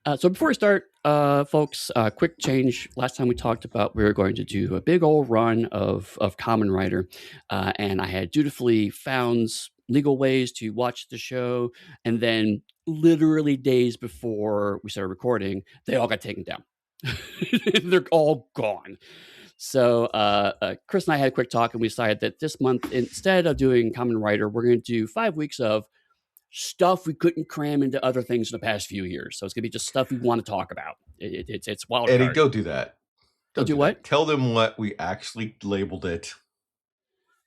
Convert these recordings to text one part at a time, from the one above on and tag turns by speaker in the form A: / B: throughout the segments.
A: So before we start, folks, quick change. Last time we talked about we were going to do a big old run of Kamen Rider, and I had dutifully found legal ways to watch the show, and then literally days before we started recording, they all got taken down. They're all gone. So Chris and I had a quick talk, and we decided that this month, instead of doing Kamen Rider, we're going to do 5 weeks of stuff we couldn't cram into other things in the past few years. So it's gonna be just stuff we want to talk about. It's wild
B: Eddie,
A: card.
B: don't do that.
A: Don't do
B: that.
A: what?
B: Tell them what we actually labeled it.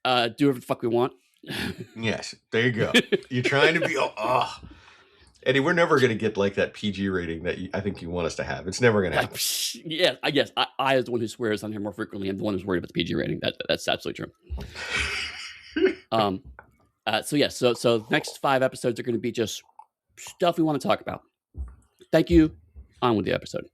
A: Do whatever the fuck we want.
B: Yes, there you go. You're trying to be. Eddie, we're never going to get like that PG rating that I think you want us to have. It's never going to happen.
A: Yeah, I guess I, as the one who swears on here more frequently, am the one who's worried about the PG rating. That's absolutely true. So next 5 episodes are going to be just stuff we want to talk about. Thank you. On with the episode.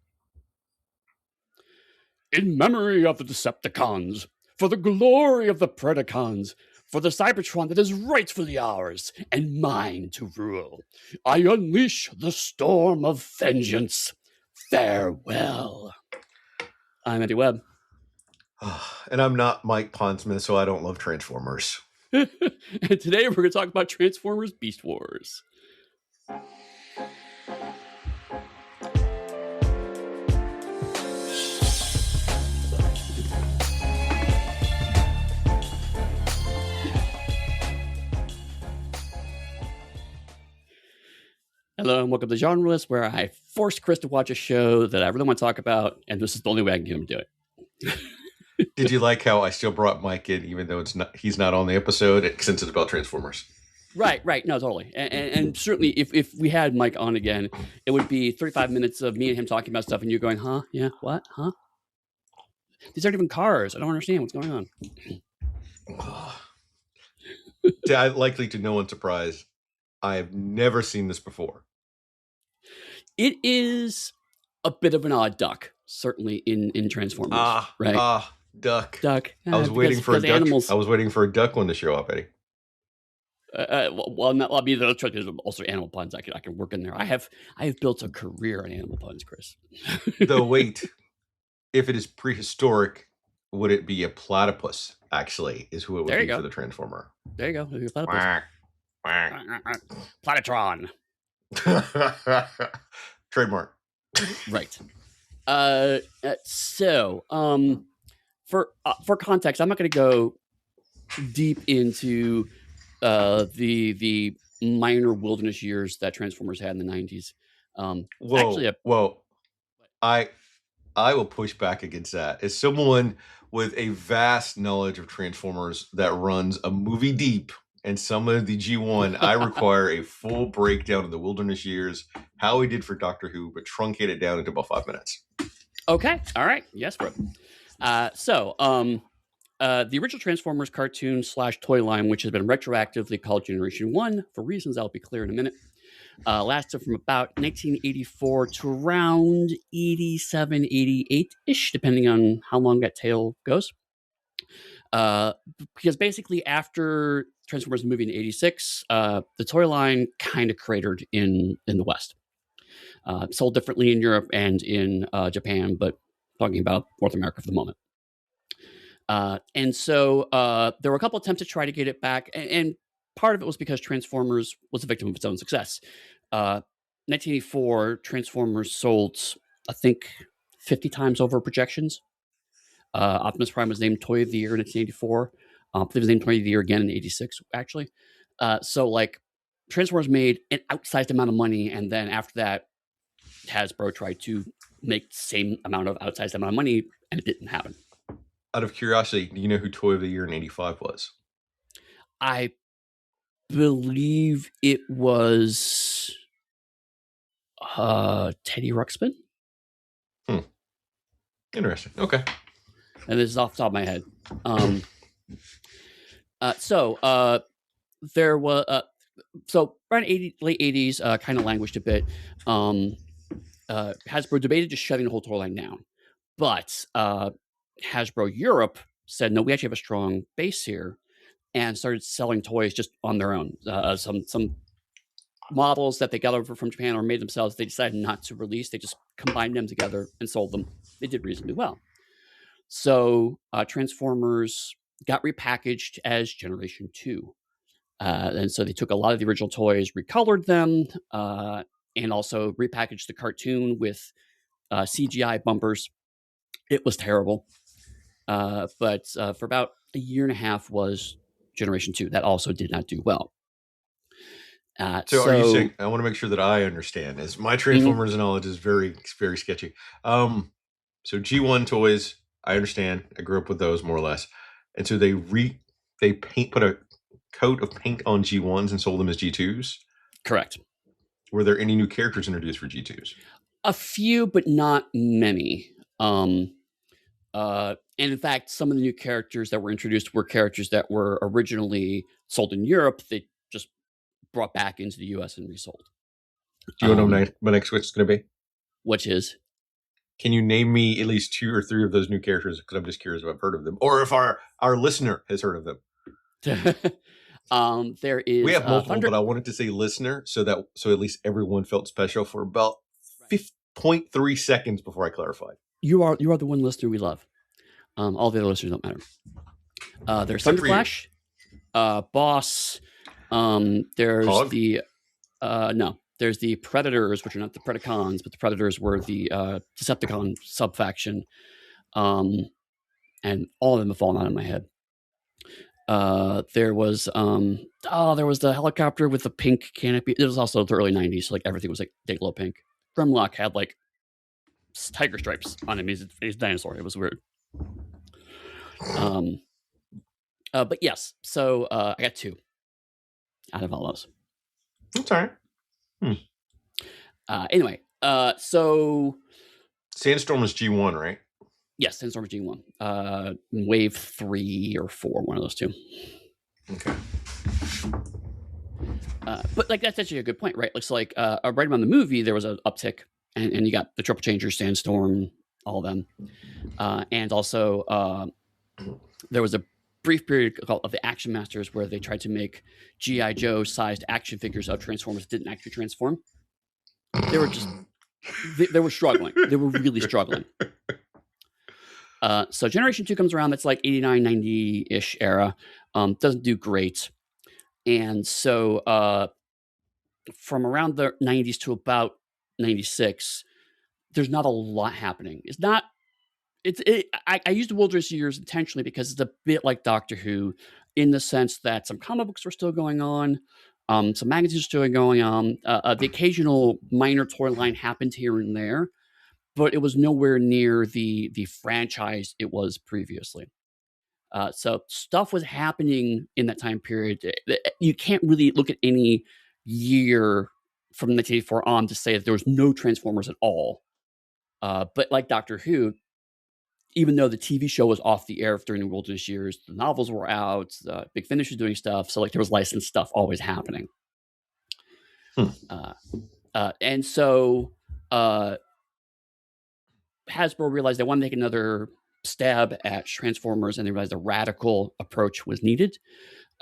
A: In memory of the Decepticons, for the glory of the Predacons, for the Cybertron that is rightfully ours and mine to rule, I unleash the storm of vengeance. Farewell. I'm Eddie Webb.
B: And I'm not Mike Ponsman, so I don't love Transformers.
A: And today we're going to talk about Transformers Beast Wars. Hello and welcome to Genre List, where I forced Chris to watch a show that I really want to talk about, and this is the only way I can get him to do
B: it. Did you like how I still brought Mike in, even though he's not on the episode, since it's about Transformers?
A: Right. No, totally. And certainly, if we had Mike on again, it would be 35 minutes of me and him talking about stuff, and you going, huh? Yeah, what? Huh? These aren't even cars. I don't understand what's going on.
B: Likely to no one's surprise, I have never seen this before.
A: It is a bit of an odd duck, certainly in Transformers. Right?
B: Duck.
A: I
B: was waiting for a duck.
A: Animals.
B: I was waiting for a duck one to show up, Eddie.
A: There's also animal puns I can work in there. I have built a career in animal puns, Chris.
B: Though wait, if it is prehistoric, would it be a platypus? Actually, is who it would be for the Transformer.
A: There you go. Platypus. Platytron.
B: Trademark.
A: Right. So, for context, I'm not going to go deep into the minor wilderness years that Transformers had in the 90s.
B: I will push back against that. As someone with a vast knowledge of Transformers that runs a movie deep and some of the G1, I require a full breakdown of the wilderness years, how we did for Doctor Who, but truncate it down into about 5 minutes.
A: Okay. All right. Yes, bro. The original Transformers cartoon / toy line, which has been retroactively called Generation 1, for reasons I'll be clear in a minute, lasted from about 1984 to around 87, 88-ish, depending on how long that tail goes. Because basically after Transformers movie in 86, the toy line kind of cratered in the West. Sold differently in Europe and in Japan, but talking about North America for the moment. And so there were a couple attempts to try to get it back, and part of it was because Transformers was a victim of its own success. 1984, Transformers sold, I think, 50 times over projections. Optimus Prime was named Toy of the Year in 1984. I believe it was named Toy of the Year again in 86, actually. So, like, Transformers made an outsized amount of money, and then after that, Hasbro tried to make the same amount of outsized amount of money, and it didn't happen.
B: Out of curiosity, do you know who Toy of the Year in 85 was?
A: I believe it was Teddy Ruxpin.
B: Interesting. Okay.
A: And this is off the top of my head. There was around late 80s, kind of languished a bit. Hasbro debated just shutting the whole toy line down, but Hasbro Europe said, no, we actually have a strong base here, and started selling toys just on their own. Some models that they got over from Japan or made themselves, they decided not to release. They just combined them together and sold them. They did reasonably well. So Transformers got repackaged as Generation 2. And so they took a lot of the original toys, recolored them, and also repackaged the cartoon with CGI bumpers. It was terrible. But for about a year and a half was Generation 2. That also did not do well.
B: So are you saying, I want to make sure that I understand, as my Transformers knowledge is very, very sketchy. So G1 toys, I understand. I grew up with those more or less. And so they put a coat of paint on G1s and sold them as G2s?
A: Correct.
B: Were there any new characters introduced for G2s?
A: A few, but not many. And in fact, some of the new characters that were introduced were characters that were originally sold in Europe. They just brought back into the US and resold.
B: Do you know what my next switch is going to be?
A: Which is?
B: Can you name me at least 2 or 3 of those new characters? Because I'm just curious if I've heard of them, or if our listener has heard of them.
A: There is.
B: We have multiple, but I wanted to say listener so at least everyone felt special for about 0.3 seconds before I clarified.
A: You are the one listener we love. All the other listeners don't matter. There's Thunderflash, Boss. There's
B: Hog?
A: no. There's the Predators, which are not the Predacons, but the Predators were the Decepticon subfaction. And all of them have fallen out of my head. There was the helicopter with the pink canopy. It was also the early 90s, so like everything was like Dayglow pink. Grimlock had like tiger stripes on him. He's a dinosaur. It was weird. But yes, so I got 2 out of all those.
B: That's all right.
A: Anyway, so
B: Sandstorm is G1, right?
A: Yes, Sandstorm is G1. Wave 3 or 4, one of those 2.
B: Okay.
A: But like that's actually a good point, right? Looks like right around the movie there was an uptick, and you got the Triple Changer, Sandstorm, all of them, and also there was a brief period of the Action Masters where they tried to make G.I. Joe sized action figures of Transformers that didn't actually transform. They were just they were struggling. They were really struggling. So Generation 2 comes around. That's like 89, 90-ish era. Doesn't do great. And so from around the 90s to about 96, there's not a lot happening. It's not. I used the wilderness years intentionally because it's a bit like Doctor Who, in the sense that some comic books were still going on, some magazines were still going on. The occasional minor toy line happened here and there, but it was nowhere near the franchise it was previously. So stuff was happening in that time period. You can't really look at any year from 1984 on to say that there was no Transformers at all. But like Doctor Who, even though the TV show was off the air during the wilderness years, the novels were out, Big Finish was doing stuff. So like there was licensed stuff always happening. And so Hasbro realized they wanted to take another stab at Transformers, and they realized a radical approach was needed.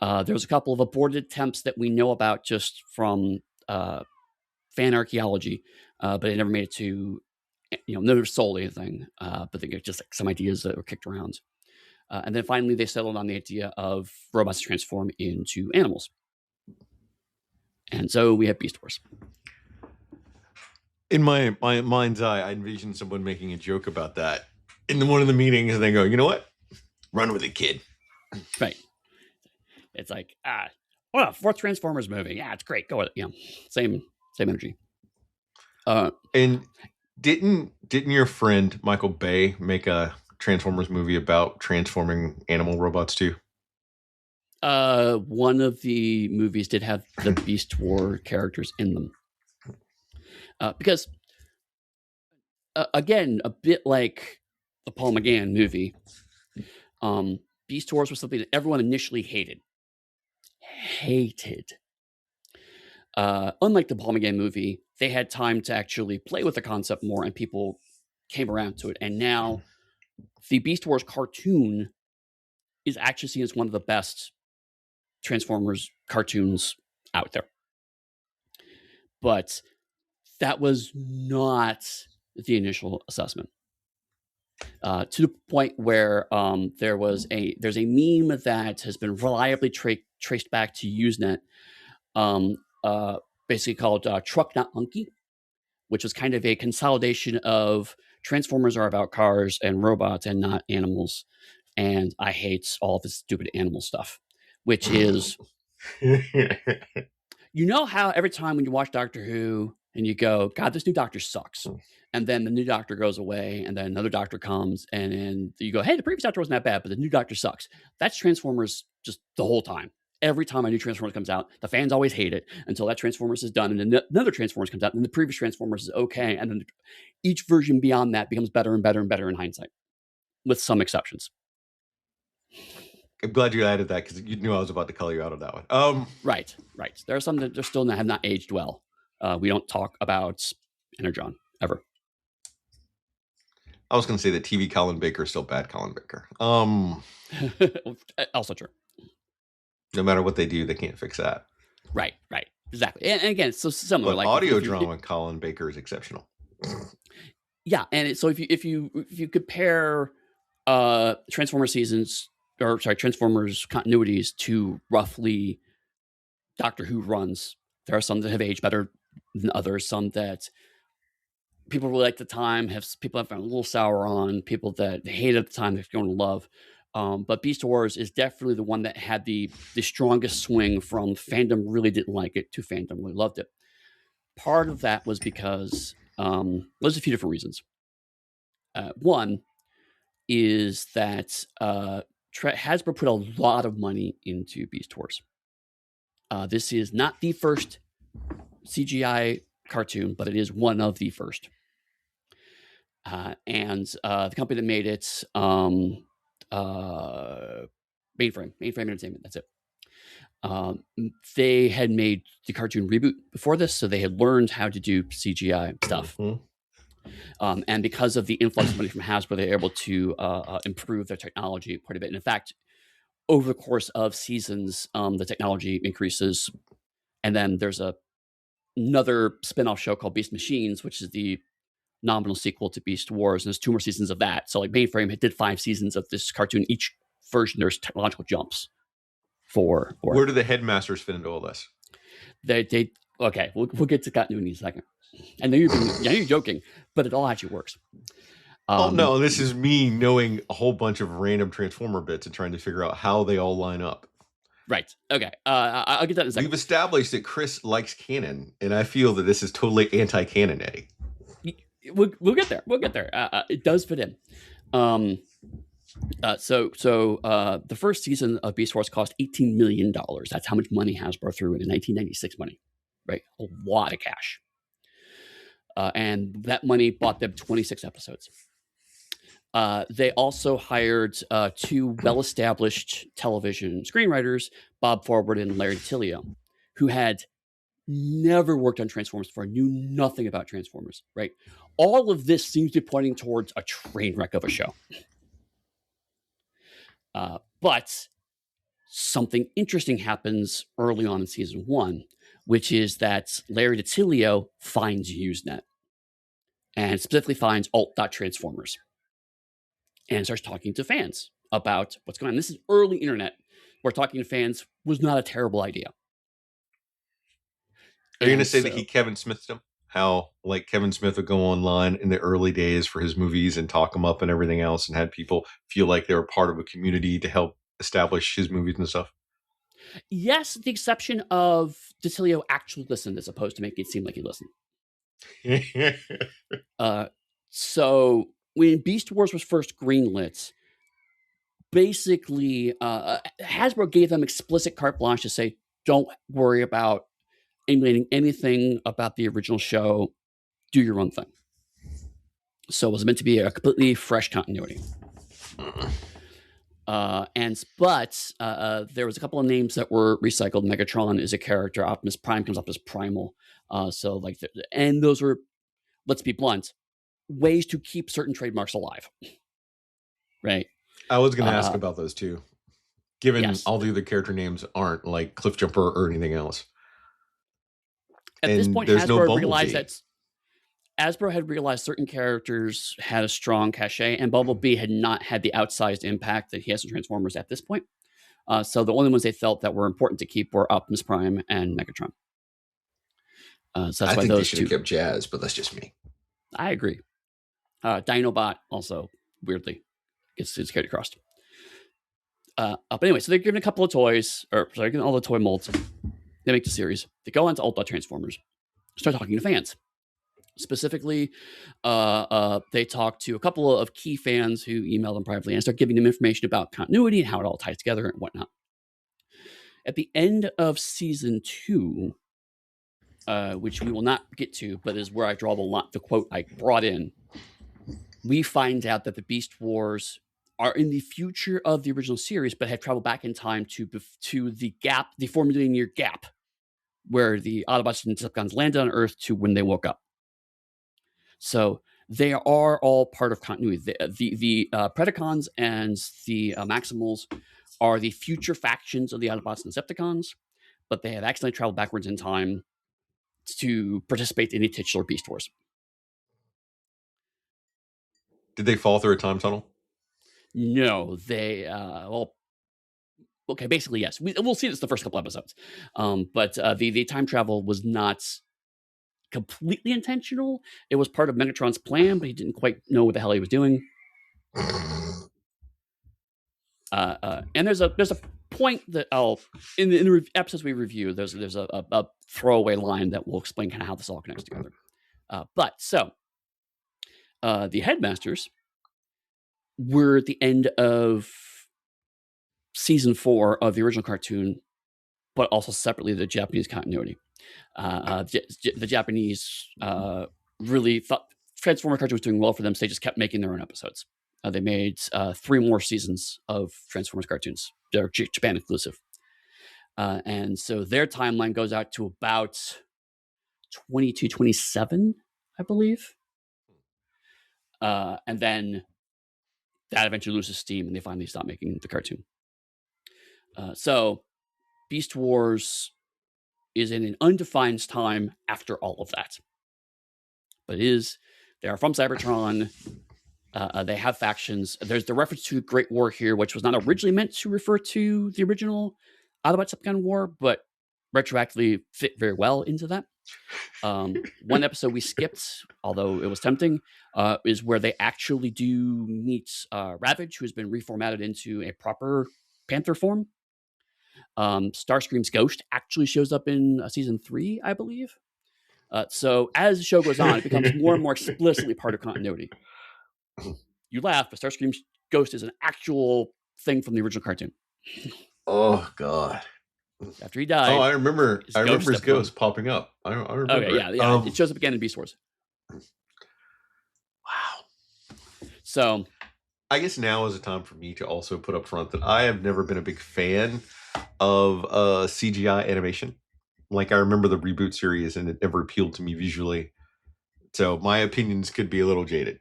A: There was a couple of aborted attempts that we know about just from fan archaeology, but it never made it to, never sold anything. But they get just like some ideas that were kicked around. And then finally they settled on the idea of robots transform into animals. And so we have Beast Wars.
B: In my mind's eye, I envisioned someone making a joke about that in one of the meetings, and they go, "You know what? Run with it, kid."
A: Right. It's like, fourth Transformers movie. Yeah, it's great. Go with it. Same energy.
B: And didn't your friend Michael Bay make a Transformers movie about transforming animal robots too?
A: One of the movies did have the Beast War characters in them. Because, again, a bit like the Paul McGann movie, Beast Wars was something that everyone initially hated. Unlike the Paul McGann movie, they had time to actually play with the concept more, and people came around to it. And now the Beast Wars cartoon is actually seen as one of the best Transformers cartoons out there. but that was not the initial assessment. To the point where there's a meme that has been reliably traced back to Usenet, um, basically called "Truck Not Monkey," which was kind of a consolidation of Transformers are about cars and robots and not animals. And I hate all of this stupid animal stuff, which is, you know how every time when you watch Doctor Who and you go, God, this new doctor sucks. And then the new doctor goes away, and then another doctor comes, and then you go, hey, the previous doctor wasn't that bad, but the new doctor sucks. That's Transformers just the whole time. Every time a new Transformers comes out, the fans always hate it until that Transformers is done, and then another Transformers comes out, and the previous Transformers is okay, and then each version beyond that becomes better and better and better in hindsight, with some exceptions.
B: I'm glad you added that because you knew I was about to call you out on that one.
A: Right. There are some that are still have not aged well. We don't talk about Energon ever.
B: I was going to say that TV Colin Baker is still bad Colin Baker.
A: Also true.
B: No matter what they do, they can't fix that.
A: Right. Exactly. And again, so similar.
B: But
A: like
B: audio drama, Colin Baker is exceptional.
A: Yeah, and so if you compare Transformers continuities to roughly Doctor Who runs, there are some that have aged better than others. Some that people really liked at the time people have been a little sour on. People that hated at the time they're going to love. But Beast Wars is definitely the one that had the strongest swing from fandom really didn't like it to fandom really loved it. Part of that was because there's a few different reasons. One is that Hasbro put a lot of money into Beast Wars. This is not the first CGI cartoon, but it is one of the first. And the company that made it, Mainframe Entertainment, that's it. They had made the cartoon Reboot before this, so they had learned how to do CGI stuff. Mm-hmm. And because of the influx of money from Hasbro, they were able to improve their technology quite a bit. And in fact, over the course of seasons, the technology increases. And then there's another spin-off show called Beast Machines, which is the nominal sequel to Beast Wars. And there's 2 more seasons of that. So like Mainframe did 5 seasons of this cartoon. Each version, there's technological jumps for
B: Where do the headmasters fit into all this?
A: They okay, we'll get to continuity in a second. I know you're joking, but it all actually works.
B: Oh no, this is me knowing a whole bunch of random Transformer bits and trying to figure out how they all line up.
A: Right. Okay. I'll get that in a second.
B: We've established that Chris likes canon, and I feel that this is totally anti-canon, Eddie.
A: We'll get there. It does fit in. So the first season of Beast Wars cost $18 million. That's how much money Hasbro threw in 1996 money. Right. A lot of cash. And that money bought them 26 episodes. They also hired 2 well-established television screenwriters, Bob Forward and Larry DiTillio, who had never worked on Transformers before, knew nothing about Transformers, right? All of this seems to be pointing towards a train wreck of a show. But something interesting happens early on in season 1, which is that Larry DiTillio finds Usenet, and specifically finds alt.transformers, and starts talking to fans about what's going on. This is early internet, where talking to fans was not a terrible idea.
B: Are you going to say that he Kevin Smithed him? How like Kevin Smith would go online in the early days for his movies and talk them up and everything else, and had people feel like they were part of a community to help establish his movies and stuff?
A: Yes, the exception of DiTillio actually listened, as opposed to making it seem like he listened. So when Beast Wars was first greenlit, basically Hasbro gave them explicit carte blanche to say, don't worry about emulating anything about the original show, do your own thing. So it was meant to be a completely fresh continuity. But there was a couple of names that were recycled. Megatron is a character. Optimus Prime comes up as Primal. And those were, let's be blunt, ways to keep certain trademarks alive. Right.
B: I was going to ask about those too, given all the other character names aren't like Cliffjumper or anything else.
A: At this
B: and
A: point,
B: there's no Bumblebee.
A: Hasbro had realized certain characters had a strong cachet, and Bumblebee had not had the outsized impact that he has in Transformers at this point. So the only ones they felt that were important to keep were Optimus Prime and Megatron. So that's
C: I
A: why
C: think they
A: those
C: should have
A: two.
C: kept Jazz, but that's just me.
A: I agree. Dinobot also weirdly gets carried across. But anyway, so they're given a couple of toys, or sorry, given all the toy molds. They make the series. They go on to Ultra Transformers, start talking to fans. Specifically, they talk to a couple of key fans who email them privately and start giving them information about continuity and how it all ties together and whatnot. At the end of season 2, which we will not get to, but is where I draw the quote I brought in, we find out that the Beast Wars are in the future of the original series, but have traveled back in time to the gap, the 4 million year gap, where the Autobots and Decepticons landed on Earth to when they woke up. So they are all part of continuity. The Predacons and the Maximals are the future factions of the Autobots and Decepticons, but they have accidentally traveled backwards in time to participate in the titular Beast Wars.
B: Did they fall through a time tunnel?
A: No, they okay, basically yes. We'll see this the first couple episodes, but the time travel was not completely intentional. It was part of Megatron's plan, but he didn't quite know what the hell he was doing. And there's a point that in the episodes we review, there's a throwaway line that will explain kind of how this all connects together. But the headmasters were at the end of season 4 of the original cartoon, but also separately the Japanese continuity. The Japanese really thought Transformer cartoon was doing well for them, so they just kept making their own episodes. They made 3 more seasons of Transformers cartoons. They're Japan exclusive. And so their timeline goes out to about 22-27, I believe. And then that eventually loses steam and they finally stop making the cartoon. So Beast Wars is in an undefined time after all of that. But they are from Cybertron. They have factions. There's the reference to the Great War here, which was not originally meant to refer to the original Autobot Decepticon War, but retroactively fit very well into that. One episode we skipped, although it was tempting, is where they actually do meet Ravage, who has been reformatted into a proper Panther form. Starscream's ghost actually shows up in season 3, I believe. So as the show goes on, it becomes more and more explicitly part of continuity. You laugh, but Starscream's ghost is an actual thing from the original cartoon.
C: Oh God!
A: After he died,
B: I remember his ghost popping up. I remember.
A: Okay, yeah. It shows up again in Beast Wars.
B: Wow.
A: So,
B: I guess now is a time for me to also put up front that I have never been a big fan of CGI animation. Like I remember the reboot series, and it never appealed to me visually. So my opinions could be a little jaded.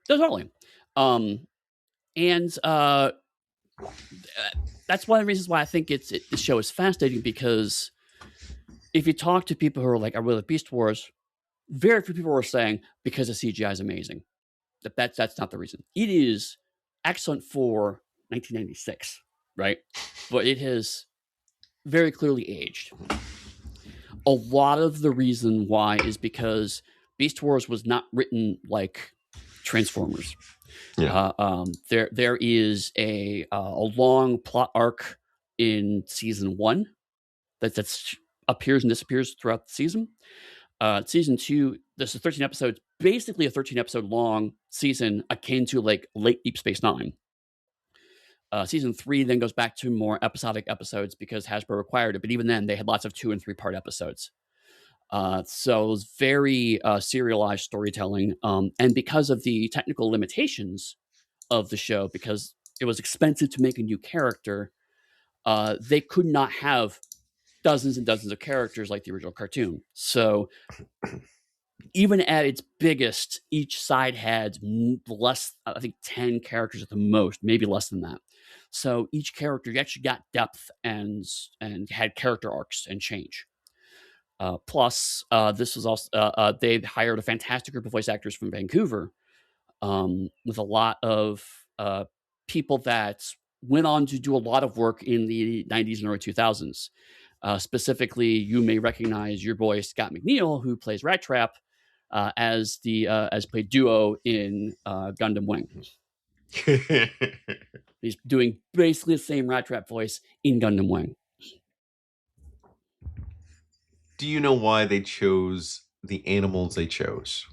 A: Totally. And that's one of the reasons why I think the show is fascinating, because if you talk to people who are like, I really like Beast Wars, very few people are saying because the CGI is amazing. That's not the reason. It is excellent for 1996, right? But it has very clearly aged. A lot of the reason why is because Beast Wars was not written like Transformers.
B: Yeah.
A: There is a long plot arc in season 1 that appears and disappears throughout the season. Season 2, this is 13 episodes, basically a 13 episode long season akin to like late Deep Space Nine. Season 3 then goes back to more episodic episodes because Hasbro required it, but even then they had lots of 2 and 3 part episodes. So it was very serialized storytelling. And because of the technical limitations of the show, because it was expensive to make a new character, they could not have dozens and dozens of characters like the original cartoon. So even at its biggest, each side had less, I think 10 characters at the most, maybe less than that. So each character, you actually got depth and had character arcs and change. Plus, this was also they hired a fantastic group of voice actors from Vancouver, with a lot of people that went on to do a lot of work in the 90s and early 2000s. Specifically, you may recognize your boy Scott McNeil, who plays Rat Trap, as played Duo in Gundam Wing. He's doing basically the same Rat Trap voice in Gundam Wing.
B: Do you know why they chose the animals they chose?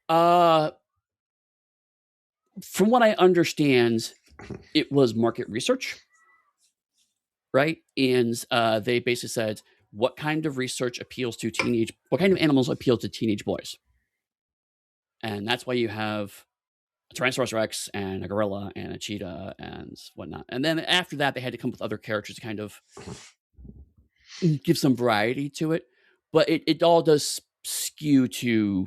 A: From what I understand, it was market research, right? And they basically said, what kind of research appeals to what kind of animals appeal to teenage boys? And that's why you have a Tyrannosaurus Rex and a gorilla and a cheetah and whatnot. And then after that, they had to come up with other characters to kind of give some variety to it. But it all does skew to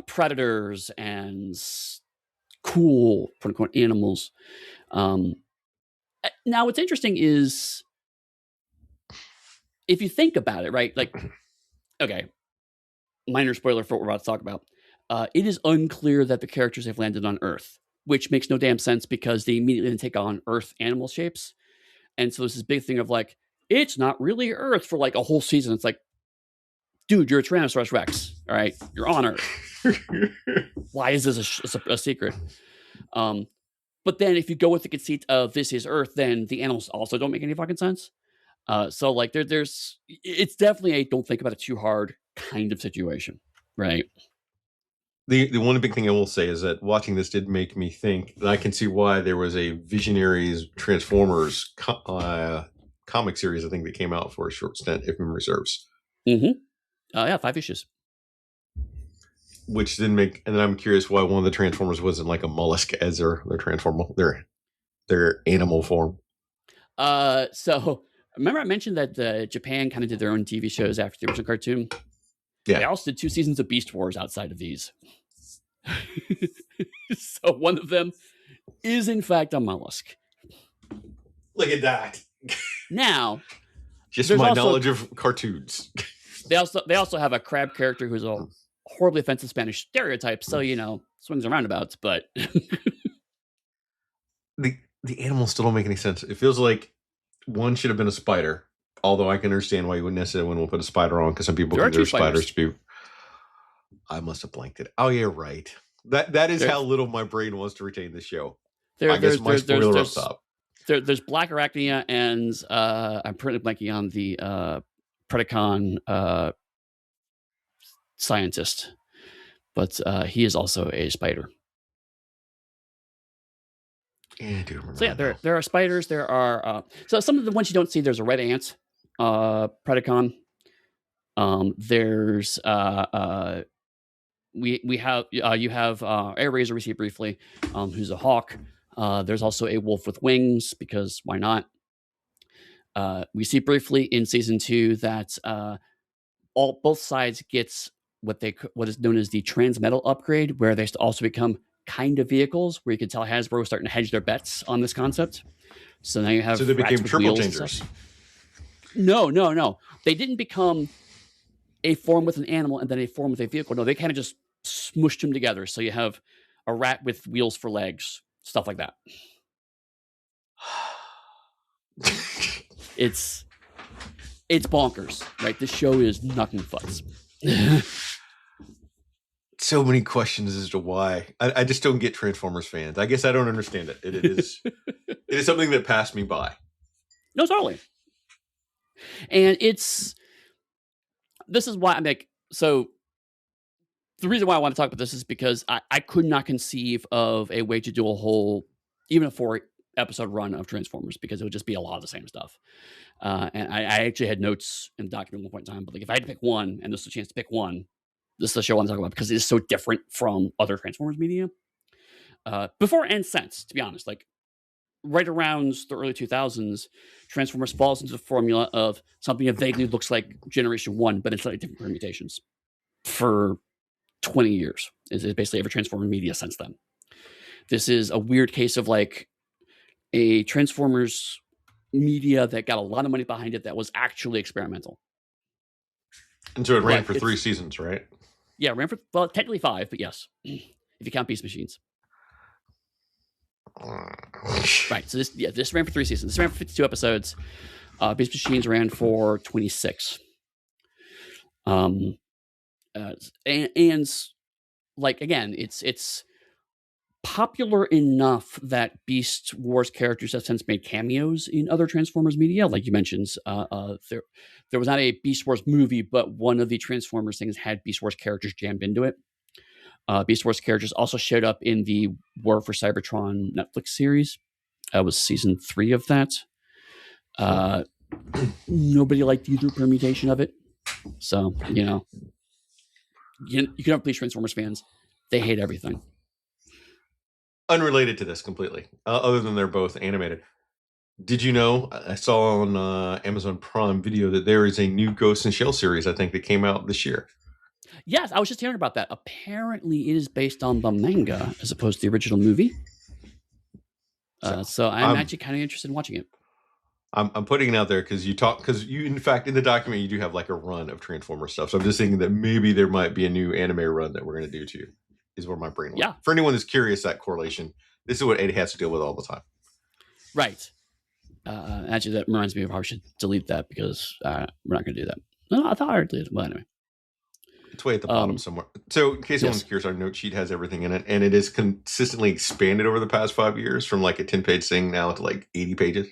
A: predators and cool, quote unquote, animals. Now, what's interesting is if you think about it, right? Like, okay, minor spoiler for what we're about to talk about. It is unclear that the characters have landed on Earth, which makes no damn sense because they immediately take on Earth animal shapes. And so there's this big thing of like, it's not really Earth for like a whole season. It's like, dude, you're a Tyrannosaurus Rex. All right. You're on Earth. Why is this a secret? But then if you go with the conceit of this is Earth, then the animals also don't make any fucking sense. So like it's definitely a don't think about it too hard kind of situation. Right.
B: The one big thing I will say is that watching this did make me think that I can see why there was a Visionaries Transformers comic series, I think, that came out for a short stint, if memory serves.
A: Mm-hmm. Yeah, 5 issues.
B: Which didn't make, and then I'm curious why one of the Transformers wasn't like a mollusk as their transformer, their animal form.
A: So remember I mentioned that Japan kind of did their own TV shows after the original cartoon.
B: Yeah.
A: They also did 2 seasons of Beast Wars outside of these. So one of them is in fact a mollusk.
B: Look at that.
A: Now,
B: just my knowledge of cartoons.
A: They also have a crab character who's a horribly offensive Spanish stereotype, so swings and roundabouts, but
B: the animals still don't make any sense. It feels like one should have been a spider, although I can understand why you wouldn't necessarily want to put a spider on, because some people consider spiders to be. I must have blanked it. Oh yeah, right. That is how little my brain wants to retain the show. There's
A: Black Arachnia, and I'm pretty blanking on the Predacon scientist, but he is also a spider.
B: Yeah, I do remember.
A: So yeah, there are spiders. There are so some of the ones you don't see. There's a red ant, Predacon. There's we have you have Air Razor we see briefly, who's a hawk. There's also a wolf with wings, because why not? We see briefly in season 2 that both sides gets what is known as the Transmetal upgrade, where they also become kind of vehicles, where you can tell Hasbro is starting to hedge their bets on this concept. So now you have,
B: so they became triple changers.
A: No. They didn't become a form with an animal and then a form with a vehicle. No, they kind of just smushed them together. So you have a rat with wheels for legs, stuff like that. It's bonkers, right? This show is knocking futz.
B: So many questions as to why. I just don't get Transformers fans. I guess I don't understand it. It is something that passed me by.
A: No, totally. And this is why I'm like, so the reason why I want to talk about this is because I could not conceive of a way to do a whole, even a 4-episode run of Transformers, because it would just be a lot of the same stuff. And I actually had notes in the document at one point in time, but like if I had to pick one, and this is a chance to pick one, this is the show I want to talk about because it is so different from other Transformers media. Before and since, to be honest, like right around the early 2000s, Transformers falls into the formula of something that vaguely looks like Generation 1, but in slightly different permutations. For 20 years is basically every Transformer media since then. This is a weird case of like a Transformers media that got a lot of money behind it that was actually experimental.
B: And so it ran
A: But
B: for
A: it's-
B: 3 seasons, right?
A: Yeah, it ran for, well, technically 5, but yes, if you count Beast Machines. Right. So this ran for 3 seasons. This ran for 52 episodes. Beast Machines ran for 26. And like, again, it's popular enough that Beast Wars characters have since made cameos in other Transformers media. Like you mentioned, there was not a Beast Wars movie, but one of the Transformers things had Beast Wars characters jammed into it. Beast Wars characters also showed up in the War for Cybertron Netflix series. Was season 3 of that. Nobody liked either permutation of it. So, you can have please Transformers fans. They hate everything.
B: Unrelated to this completely, other than they're both animated. Did you know, I saw on Amazon Prime Video that there is a new Ghost in Shell series, I think, that came out this year.
A: Yes, I was just hearing about that. Apparently, it is based on the manga as opposed to the original movie. So I'm actually kind of interested in watching it.
B: I'm putting it out there because you, in fact, in the document, you do have like a run of Transformer stuff. So I'm just thinking that maybe there might be a new anime run that we're going to do too, is where my brain went.
A: Yeah.
B: For anyone that's curious, that correlation, this is what Eddie has to deal with all the time.
A: Right. Actually, that reminds me of how I should delete that because we're not going to do that. No, I thought I deleted it. Well, anyway.
B: It's way at the bottom somewhere. So in case anyone's curious, our note sheet has everything in it, and it is consistently expanded over the past 5 years from like a 10-page thing now to like 80 pages.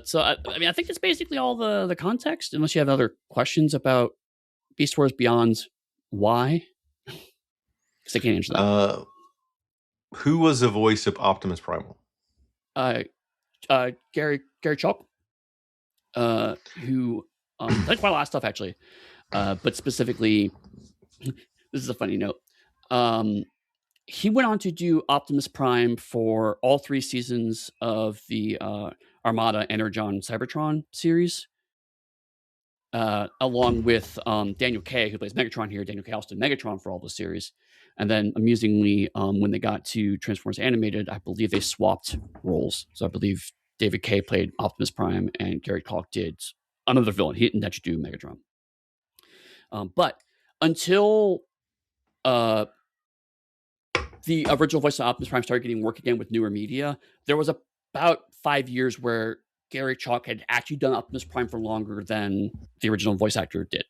A: So I think it's basically all the context, unless you have other questions about Beast Wars Beyond. Why? Because I can't answer that.
B: Who was the voice of Optimus Primal?
A: Gary Chalk, who did quite a lot of stuff actually, but specifically, this is a funny note. He went on to do Optimus Prime for all 3 seasons of the Armada Energon Cybertron series, along with Daniel Kaye, who plays Megatron here. Daniel Kaye also did Megatron for all the series. And then, amusingly, when they got to Transformers Animated, I believe they swapped roles. So I believe David Kaye played Optimus Prime and Gary Chalk did another villain. He didn't actually do Megatron. But until the original voice of Optimus Prime started getting work again with newer media, there was about 5 years where Gary Chalk had actually done Optimus Prime for longer than the original voice actor did.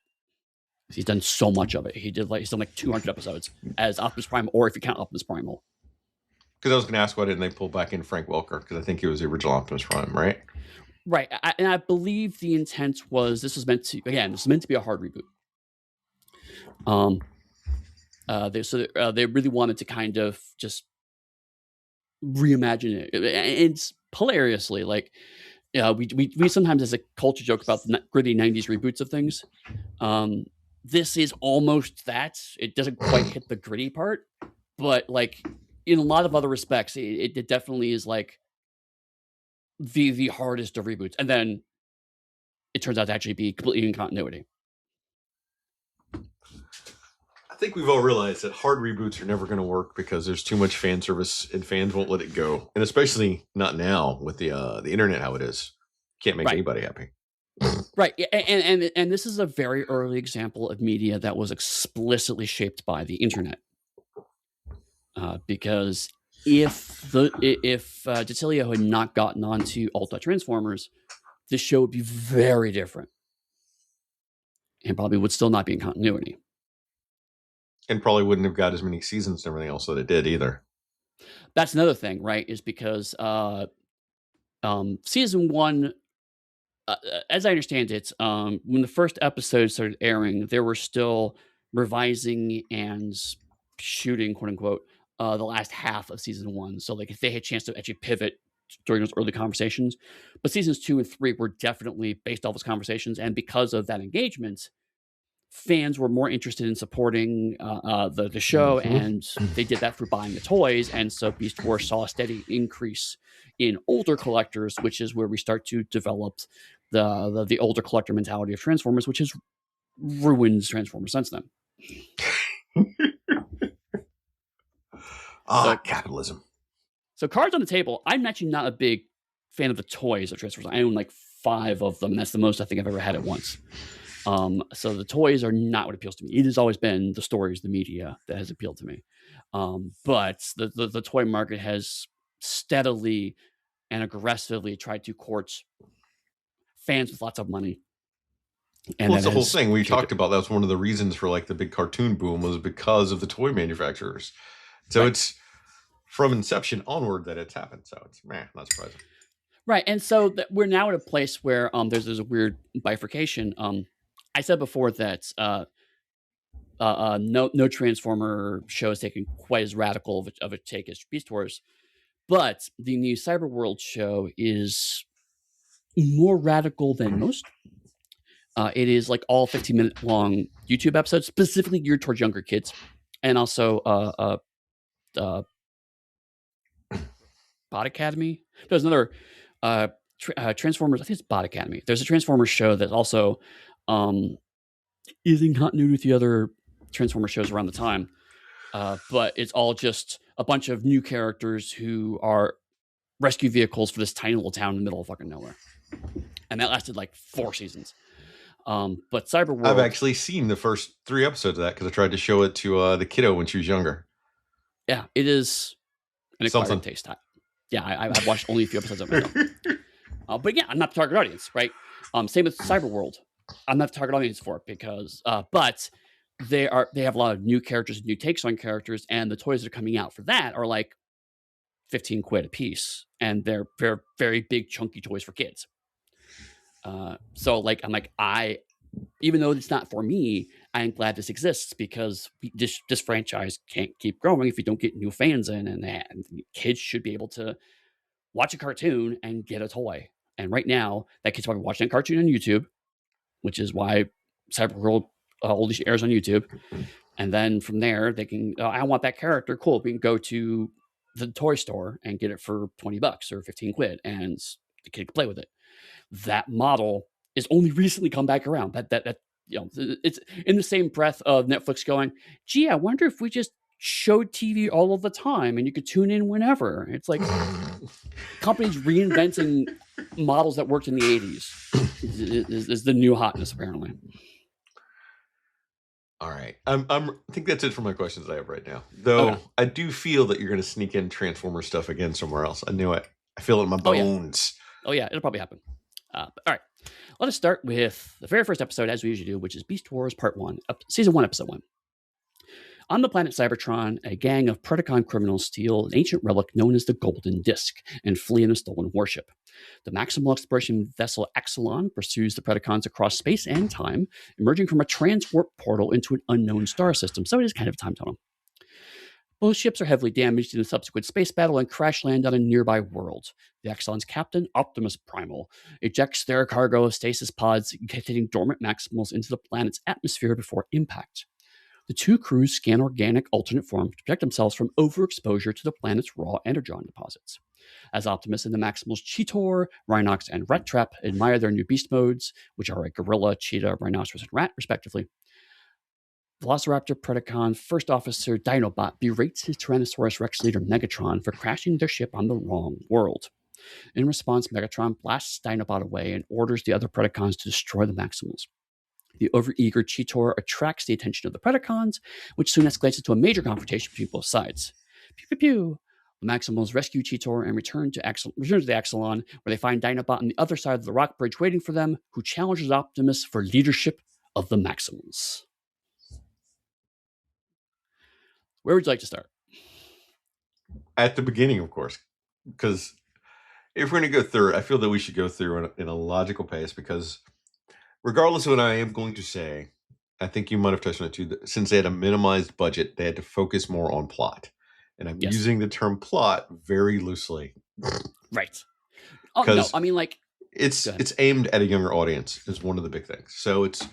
A: He's done so much of it. He's done like 200 episodes as Optimus Prime, or if you count Optimus Primal.
B: Because I was going to ask why didn't they pull back in Frank Welker? Because I think he was the original Optimus Prime, right?
A: Right. And I believe the intent was this was meant to be a hard reboot. They really wanted to kind of just reimagine it. It's hilariously like, we sometimes as a culture joke about the gritty 90s reboots of things. This is almost that. It doesn't quite hit the gritty part, but like in a lot of other respects, it definitely is like the hardest of reboots. And then it turns out to actually be completely in continuity.
B: I think we've all realized that hard reboots are never going to work because there's too much fan service and fans won't let it go. And especially not now with the internet how it is. Can't make anybody happy.
A: Right. And this is a very early example of media that was explicitly shaped by the internet. Because if Detilio had not gotten onto Alta Transformers, this show would be very different. And probably would still not be in continuity.
B: And probably wouldn't have got as many seasons and everything else that it did either.
A: That's another thing, right? Is because season 1, as I understand it, when the first episode started airing, they were still revising and shooting, quote unquote, the last half of season 1. So like if they had a chance to actually pivot during those early conversations, but seasons 2 and 3 were definitely based off those conversations. And because of that engagement, fans were more interested in supporting the show, and they did that through buying the toys. And so Beast Wars saw a steady increase in older collectors, which is where we start to develop the older collector mentality of Transformers, which has ruined Transformers since then.
B: Capitalism.
A: So cards on the table. I'm actually not a big fan of the toys of Transformers. I own like 5 of them. That's the most I think I've ever had at once. So the toys are not what appeals to me. It has always been the stories, the media that has appealed to me. But the toy market has steadily and aggressively tried to court fans with lots of money. And
B: well, it's the whole
A: has
B: thing we
A: killed
B: talked
A: it.
B: about. That was one of the reasons for like the big cartoon boom was because of the toy manufacturers. So
A: Right.
B: it's from inception onward that it's happened. So it's not surprising.
A: Right. And so we're now at a place where there's a weird bifurcation. I said before that no Transformer show is taking quite as radical of a take as Beast Wars, but the new Cyberworld show is more radical than most. It is like all 15-minute long YouTube episodes, specifically geared towards younger kids, and also Bot Academy. There's another Transformers. I think it's Bot Academy. There's a Transformers show that also is in continuity with the other Transformers shows around the time, but it's all just a bunch of new characters who are rescue vehicles for this tiny little town in the middle of fucking nowhere, and that lasted like 4 seasons. But Cyberworld,
B: I've actually seen the first 3 episodes of that because I tried to show it to the kiddo when she was younger.
A: Yeah, it is an acquired taste. Yeah, I've watched only a few episodes of it myself. But yeah, I'm not the target audience, right? Same with Cyberworld. I'm not the target audience for it because, but they have a lot of new characters and new takes on characters, and the toys that are coming out for that are like 15 quid a piece, and they're very, very big, chunky toys for kids. So like, I'm like, even though it's not for me, I'm glad this exists because this franchise can't keep growing if you don't get new fans in, and kids should be able to watch a cartoon and get a toy. And right now, that kid's probably watching a cartoon on YouTube, which is why Cyberworld only airs on YouTube. And then from there, they can, I want that character. Cool. We can go to the toy store and get it for $20 or 15 quid, and the kid can play with it. That model is only recently come back around. That it's in the same breath of Netflix going, gee, I wonder if we just showed TV all of the time and you could tune in whenever. It's like companies reinventing models that worked in the 80s is the new hotness, apparently.
B: All right. I think that's it for my questions I have right now. Though okay. I do feel that you're going to sneak in Transformer stuff again somewhere else. I knew it. I feel it in my bones.
A: Oh yeah, it'll probably happen. All right. Let us start with the very first episode, as we usually do, which is Beast Wars Part 1, Season 1, Episode 1. On the planet Cybertron, a gang of Predacon criminals steal an ancient relic known as the Golden Disc and flee in a stolen warship. The Maximal Exploration vessel Axelon pursues the Predacons across space and time, emerging from a transwarp portal into an unknown star system, so it is kind of a time tunnel. Both ships are heavily damaged in a subsequent space battle and crash land on a nearby world. The Axelon's captain, Optimus Primal, ejects their cargo of stasis pods, getting dormant Maximals into the planet's atmosphere before impact. The two crews scan organic alternate forms to protect themselves from overexposure to the planet's raw energon deposits. As Optimus and the Maximals Cheetor, Rhinox, and Rat Trap admire their new beast modes, which are a gorilla, cheetah, rhinoceros, and rat, respectively, Velociraptor Predacon First Officer Dinobot berates his Tyrannosaurus Rex leader Megatron for crashing their ship on the wrong world. In response, Megatron blasts Dinobot away and orders the other Predacons to destroy the Maximals. The overeager Cheetor attracts the attention of the Predacons, which soon escalates into a major confrontation between both sides. Pew pew pew! The Maximals rescue Cheetor and return to the Axelon, where they find Dinobot on the other side of the rock bridge waiting for them, who challenges Optimus for leadership of the Maximals. Where would you like to start?
B: At the beginning, of course, because if we're going to go through, I feel that we should go through in a logical pace, because regardless of what I am going to say, I think you might have touched on it too, that since they had a minimized budget, they had to focus more on plot. And I'm using the term plot very loosely.
A: Right. Oh, no, I mean, like...
B: It's aimed at a younger audience is one of the big things. So it's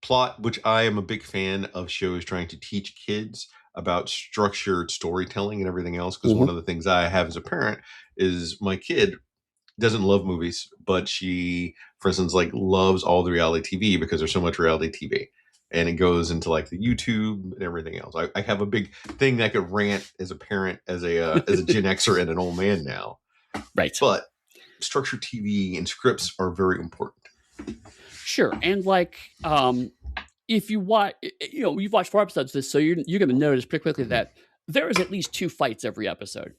B: plot, which I am a big fan of shows trying to teach kids about structured storytelling and everything else. Because one of the things I have as a parent is my kid doesn't love movies, but she, for instance, like loves all the reality TV because there's so much reality TV. and it goes into like the YouTube and everything else. I have a big thing I could rant as a parent, as a Gen Xer and an old man now.
A: Right.
B: But structured TV and scripts are very important.
A: Sure. And like, if you watch, you've watched 4 episodes of this, so you're going to notice pretty quickly that there is at least 2 fights every episode.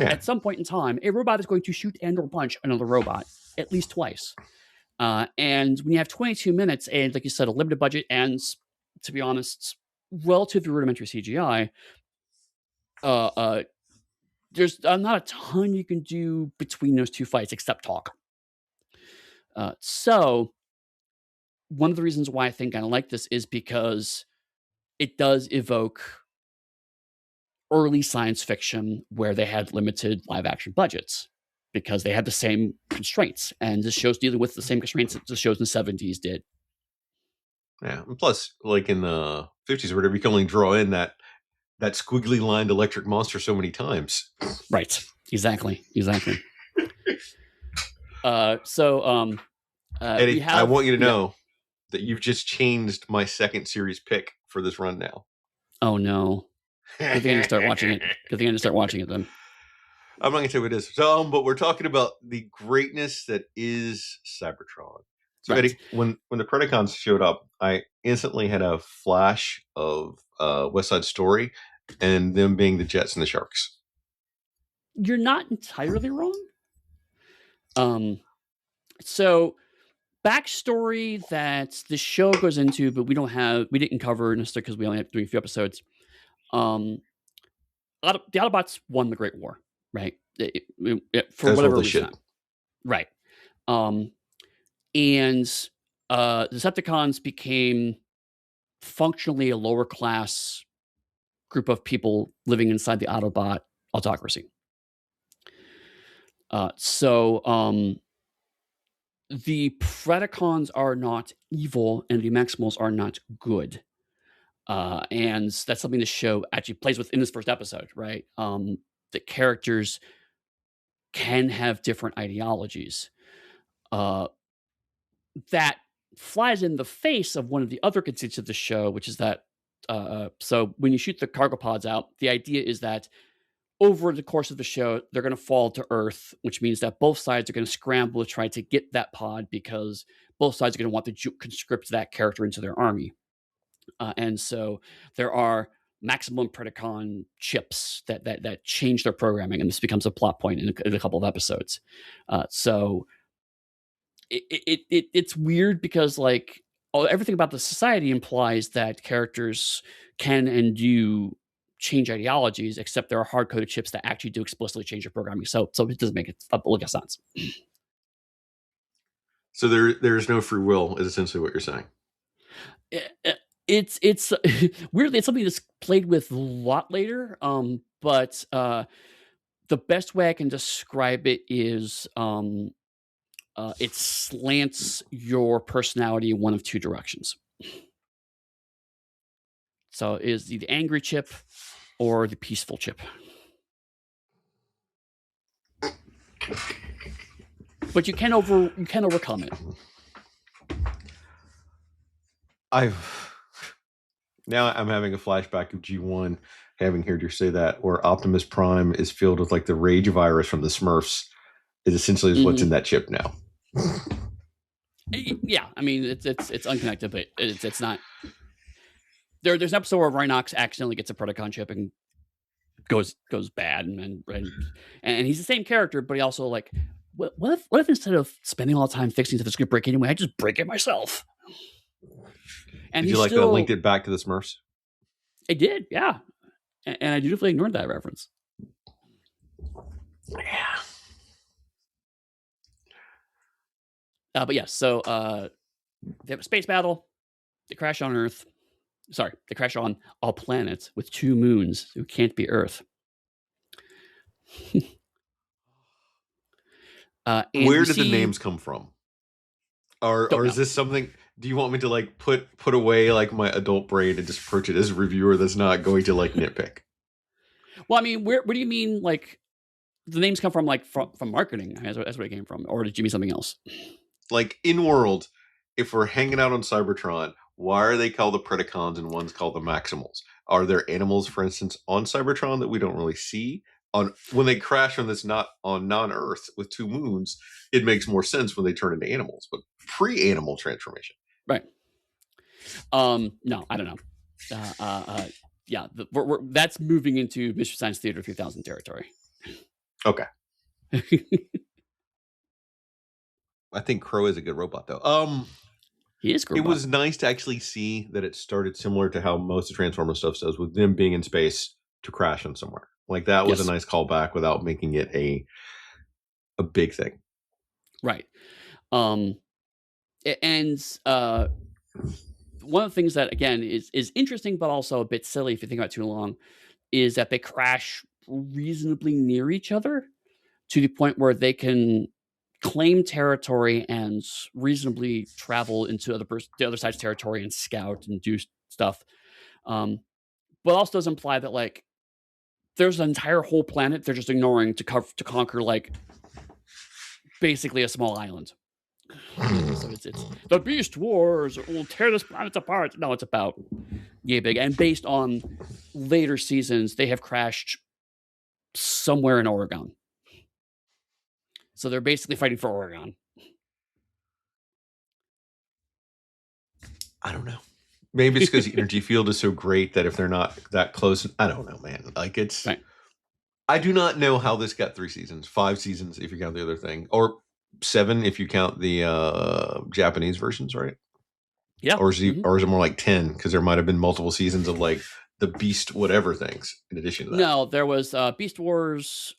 B: Yeah.
A: At some point in time, a robot is going to shoot and or punch another robot at least twice. And when you have 22 minutes and, like you said, a limited budget and, to be honest, relatively rudimentary CGI, there's not a ton you can do between those 2 fights except talk. So one of the reasons why I think I like this is because it does evoke early science fiction where they had limited live action budgets because they had the same constraints, and this show's dealing with the same constraints that the shows in the 70s did.
B: Yeah, and plus, like in the 50s or whatever, you can only draw in that squiggly lined electric monster so many times.
A: Right. Exactly.
B: Eddie, I want you to know that you've just changed my second series pick for this run now.
A: Oh no. Good thing I didn't start watching it then.
B: I'm not going to tell you what it is. So, but we're talking about the greatness that is Cybertron. So,
A: Right.
B: Eddie, when the Predacons showed up, I instantly had a flash of West Side Story and them being the Jets and the Sharks.
A: You're not entirely wrong. So backstory that the show goes into, but we didn't cover necessarily because we only have 3 few episodes. The Autobots won the Great War, right? For whatever reason. Right. And the Decepticons became functionally a lower class group of people living inside the Autobot autocracy. The Predacons are not evil and the Maximals are not good. And that's something the show actually plays with in this first episode, right? The characters can have different ideologies. That flies in the face of one of the other conceits of the show, which is that so when you shoot the cargo pods out, the idea is that over the course of the show, they're going to fall to Earth, which means that both sides are going to scramble to try to get that pod because both sides are going to want to conscript that character into their army. And so there are maximum Predacon chips that change their programming, and this becomes a plot point in a couple of episodes. So it's weird because like everything about the society implies that characters can and do change ideologies, except there are hard-coded chips that actually do explicitly change your programming. So it doesn't make a lick of sense.
B: So there's no free will is essentially what you're saying.
A: It's weirdly, it's something that's played with a lot later. But the best way I can describe it is it slants your personality in one of 2 directions. So it is the angry chip or the peaceful chip. But you can overcome it.
B: Now I'm having a flashback of G1, having heard you say that, where Optimus Prime is filled with like the rage virus from the Smurfs. It essentially is what's in that chip now.
A: Yeah, I mean it's unconnected, but it's not. There's an episode where Rhinox accidentally gets a Predacon chip and goes bad, and he's the same character, but he also like, what if instead of spending all the time fixing stuff that's going to break anyway, I just break it myself? And
B: did you linked it back to the Smurfs?
A: I did, yeah, and I dutifully ignored that reference.
B: Yeah.
A: But yeah, so they have a space battle. They crash on Earth. Sorry, they crash on a planet with 2 moons who can't be Earth.
B: Where did the names come from? Or is this something? Do you want me to like put away like my adult brain and just approach it as a reviewer that's not going to like nitpick?
A: Well, I mean, where do you mean like the names come from? Like from marketing? That's where it came from, or did you mean something else?
B: Like in world, if we're hanging out on Cybertron, Why are they called the Predacons and one's called the Maximals? Are there animals, for instance, on Cybertron that we don't really see? When they crash on this not on non-Earth with two moons, it makes more sense when they turn into animals, but pre-animal transformation.
A: Right. No, I don't know. Yeah, that's moving into Mystery Science Theater 3000 territory.
B: Okay. I think Crow is a good robot, though.
A: He is.
B: It was nice to actually see that it started similar to how most of Transformers stuff does, with them being in space to crash on somewhere. Like that was a nice callback without making it a big thing.
A: Right. And one of the things that, again, is interesting, but also a bit silly if you think about it too long, is that they crash reasonably near each other to the point where they can claim territory and reasonably travel into the other side's territory and scout and do stuff. But also does imply that, like, there's an entire whole planet they're just ignoring to conquer, like, basically a small island. So it's the Beast Wars will tear this planet apart. No, it's about yay big. And based on later seasons, they have crashed somewhere in Oregon. So they're basically fighting for Oregon.
B: I don't know. Maybe it's because the energy field is so great that if they're not that close, I don't know, man. Like it's, right. I do not know how this got 3 seasons, 5 seasons if you count the other thing, or 7 if you count the Japanese versions, right?
A: Yeah.
B: Or is it more like 10? Because there might have been multiple seasons of like the Beast whatever things in addition to that.
A: No, there was Beast Wars,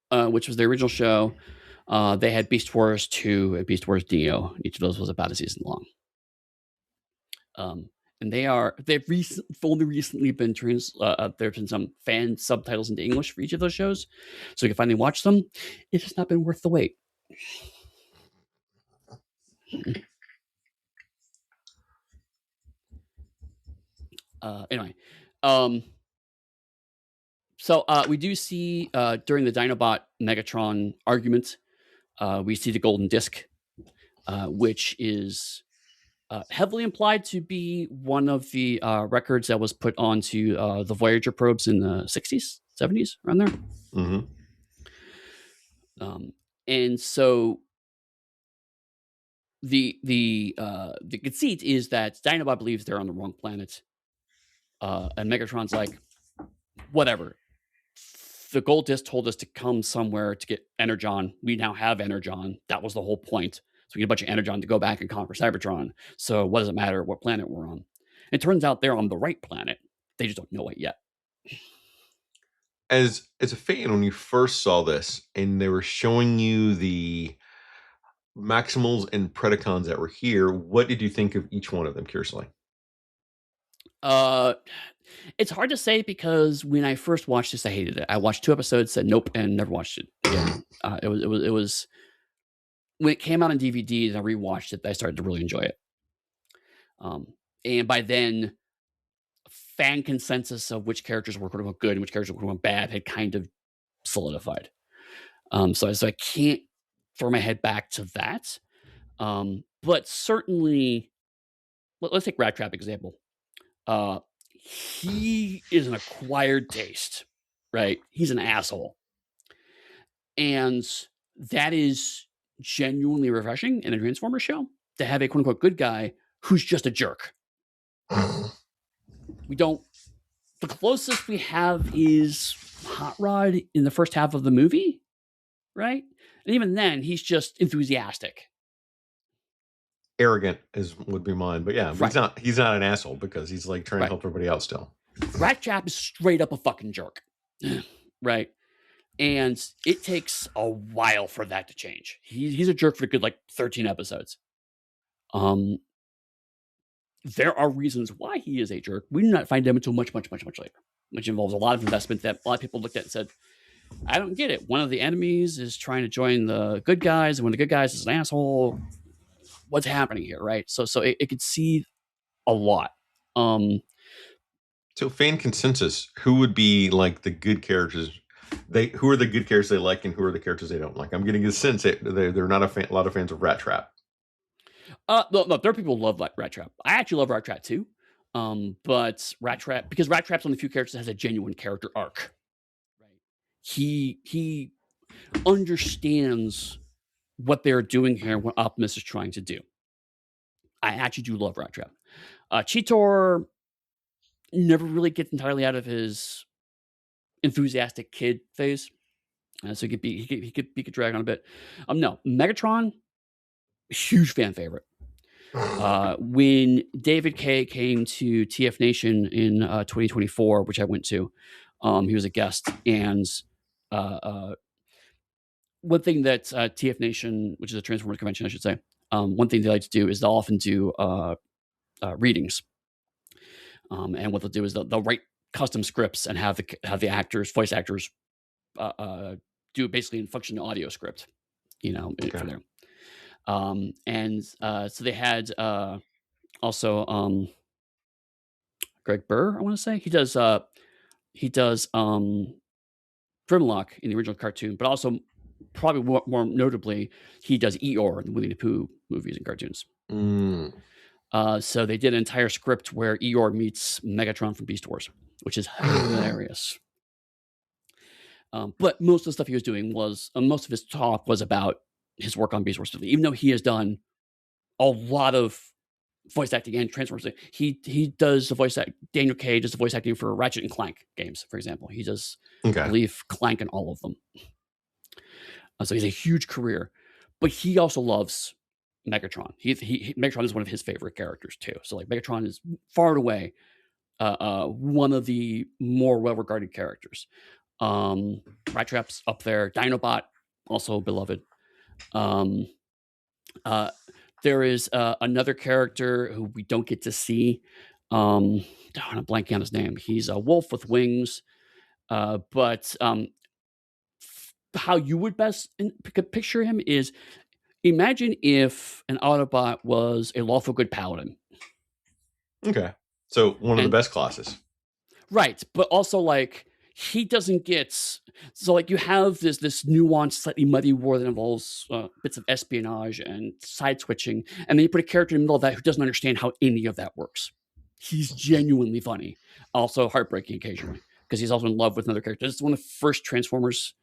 A: which was the original show. They had Beast Wars 2 and Beast Wars Dio. Each of those was about a season long. And they've only recently been there's been some fan subtitles into English for each of those shows, so you can finally watch them. It's just not been worth the wait. Anyway, so we do see during the Dinobot Megatron argument, we see the golden disc, which is heavily implied to be one of the records that was put onto the Voyager probes in the 60s, 70s, around there.
B: Mm-hmm.
A: And so the conceit is that Dinobot believes they're on the wrong planet, and Megatron's like, whatever. The gold disc told us to come somewhere to get Energon. We now have Energon. That was the whole point. So we get a bunch of Energon to go back and conquer Cybertron. So what does it matter what planet we're on? It turns out they're on the right planet. They just don't know it yet.
B: As a fan, when you first saw this and they were showing you the Maximals and Predacons that were here, what did you think of each one of them, curiously?
A: It's hard to say because when I first watched this, I hated it. I watched 2 episodes, said nope, and never watched it again. It was when it came out on DVD and I rewatched it, I started to really enjoy it. And by then, fan consensus of which characters were quote unquote good and which characters were quote unquote bad had kind of solidified. So I can't throw my head back to that. But certainly, let's take Rat Trap example. He is an acquired taste, right? He's an asshole. And that is genuinely refreshing in a Transformers show to have a quote unquote good guy who's just a jerk. The closest we have is Hot Rod in the first half of the movie, right? And even then, he's just enthusiastic.
B: Arrogant would be mine, but yeah, right. He's not an asshole because he's like trying to help everybody out still.
A: Rat Trap is straight up a fucking jerk, right? And it takes a while for that to change. He's a jerk for a good like 13 episodes. There are reasons why he is a jerk. We do not find them until much later, which involves a lot of investment that a lot of people looked at and said, I don't get it. One of the enemies is trying to join the good guys, and one of the good guys is an asshole. What's happening here, right? So it could see a lot.
B: So fan consensus, who would be like the good characters? Who are the good characters they like, and who are the characters they don't like? I'm getting a sense that they're not a lot of fans of Rat Trap.
A: No, there are people who love like Rat Trap. I actually love Rat Trap too. But Rat Trap, because Rat Trap's one of the few characters that has a genuine character arc. Right. He understands what they're doing here and what Optimus is trying to do. I actually do love Rat Trap. Cheetor never really gets entirely out of his enthusiastic kid phase. So he could drag on a bit. No, Megatron, huge fan favorite. When David K came to TF Nation in 2024, which I went to, he was a guest, and one thing that TF Nation, which is a Transformers convention, I should say, one thing they like to do is they'll often do readings, and what they'll do is they'll write custom scripts and have the voice actors, do basically in function audio script, for there. So they had also Greg Burr, I want to say he does Grimlock in the original cartoon, but also probably more notably he does Eeyore in the Winnie the Pooh movies and cartoons. So they did an entire script where Eeyore meets Megatron from Beast Wars, which is hilarious. But most of the stuff he was doing most of his talk was about his work on Beast Wars, even though he has done a lot of voice acting and Transformers. He does the voice act. Daniel Kaye does the voice acting for Ratchet and Clank games, for example. He does, I believe, Clank in all of them. So he's a huge career, but he also loves Megatron. Megatron is one of his favorite characters too. So like Megatron is far and away one of the more well-regarded characters. Rat Trap's up there. Dinobot, also beloved. There is another character who we don't get to see. I'm blanking on his name. He's a wolf with wings. But how you would best picture him is, imagine if an Autobot was a lawful good paladin.
B: Okay. So one of the best classes.
A: Right. But also like he doesn't get, so like you have this nuanced, slightly muddy war that involves bits of espionage and side switching, and then you put a character in the middle of that who doesn't understand how any of that works. He's genuinely funny, also heartbreaking occasionally, because he's also in love with another character. This is one of the first Transformers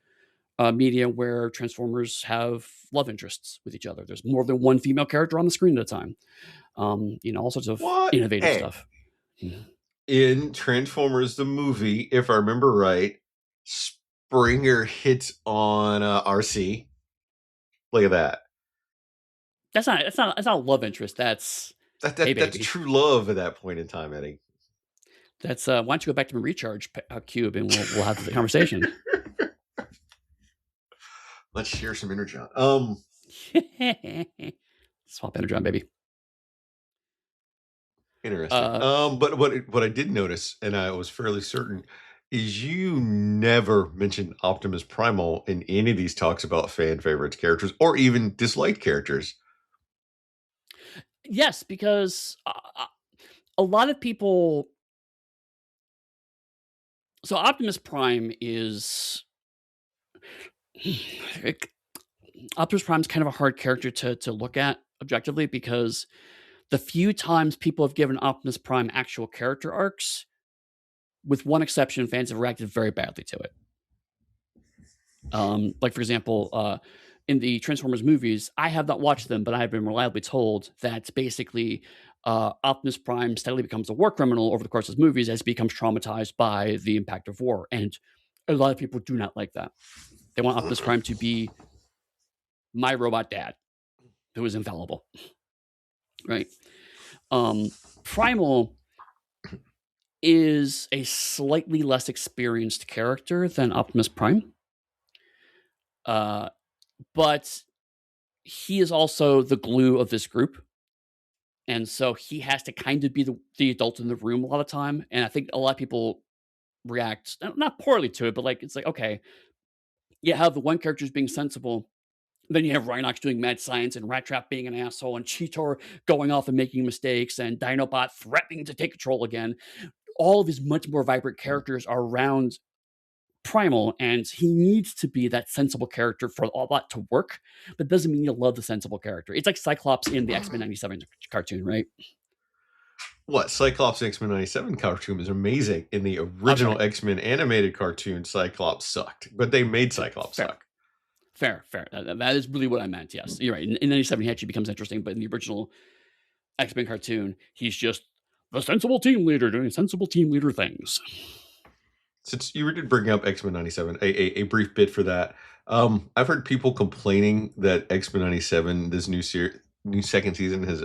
A: media where Transformers have love interests with each other. There's more than one female character on the screen at a time. All sorts of innovative stuff.
B: In Transformers the movie, if I remember right, Springer hits on RC. Look at that.
A: That's not a love interest. That's
B: true love at that point in time, Eddie.
A: That's why don't you go back to my recharge cube and we'll have the conversation.
B: Let's share some Energon.
A: Swap Energon, baby.
B: Interesting. But what I did notice, and I was fairly certain, is you never mentioned Optimus Primal in any of these talks about fan favorites characters or even disliked characters.
A: Yes, because a lot of people. So Optimus Prime is. Optimus Prime is kind of a hard character to look at objectively, because the few times people have given Optimus Prime actual character arcs, with one exception, fans have reacted very badly to it. Like, for example, in the Transformers movies, I have not watched them, but I have been reliably told that basically Optimus Prime steadily becomes a war criminal over the course of his movies as he becomes traumatized by the impact of war. And a lot of people do not like that. They want Optimus Prime to be my robot dad, who is infallible. Right. Primal is a slightly less experienced character than Optimus Prime. But he is also the glue of this group. And so he has to kind of be the adult in the room a lot of time. And I think a lot of people react, not poorly to it, but like, it's like, okay, you have the one character being sensible. Then you have Rhinox doing mad science, and Rat Trap being an asshole, and Cheetor going off and making mistakes, and Dinobot threatening to take control again. All of these much more vibrant characters are around Primal, and he needs to be that sensible character for all that to work, but doesn't mean you love the sensible character. It's like Cyclops in the X-Men 97 cartoon, right?
B: What, Cyclops X-Men 97 cartoon is amazing. In the original X-Men animated cartoon, Cyclops sucked, but they made Cyclops suck.
A: Fair. That is really what I meant. Yes, you're right. In 97, he actually becomes interesting, but in the original X-Men cartoon, he's just the sensible team leader doing sensible team leader things.
B: Since you did bring up X-Men 97, a brief bit for that. I've heard people complaining that X-Men 97, this new second season, has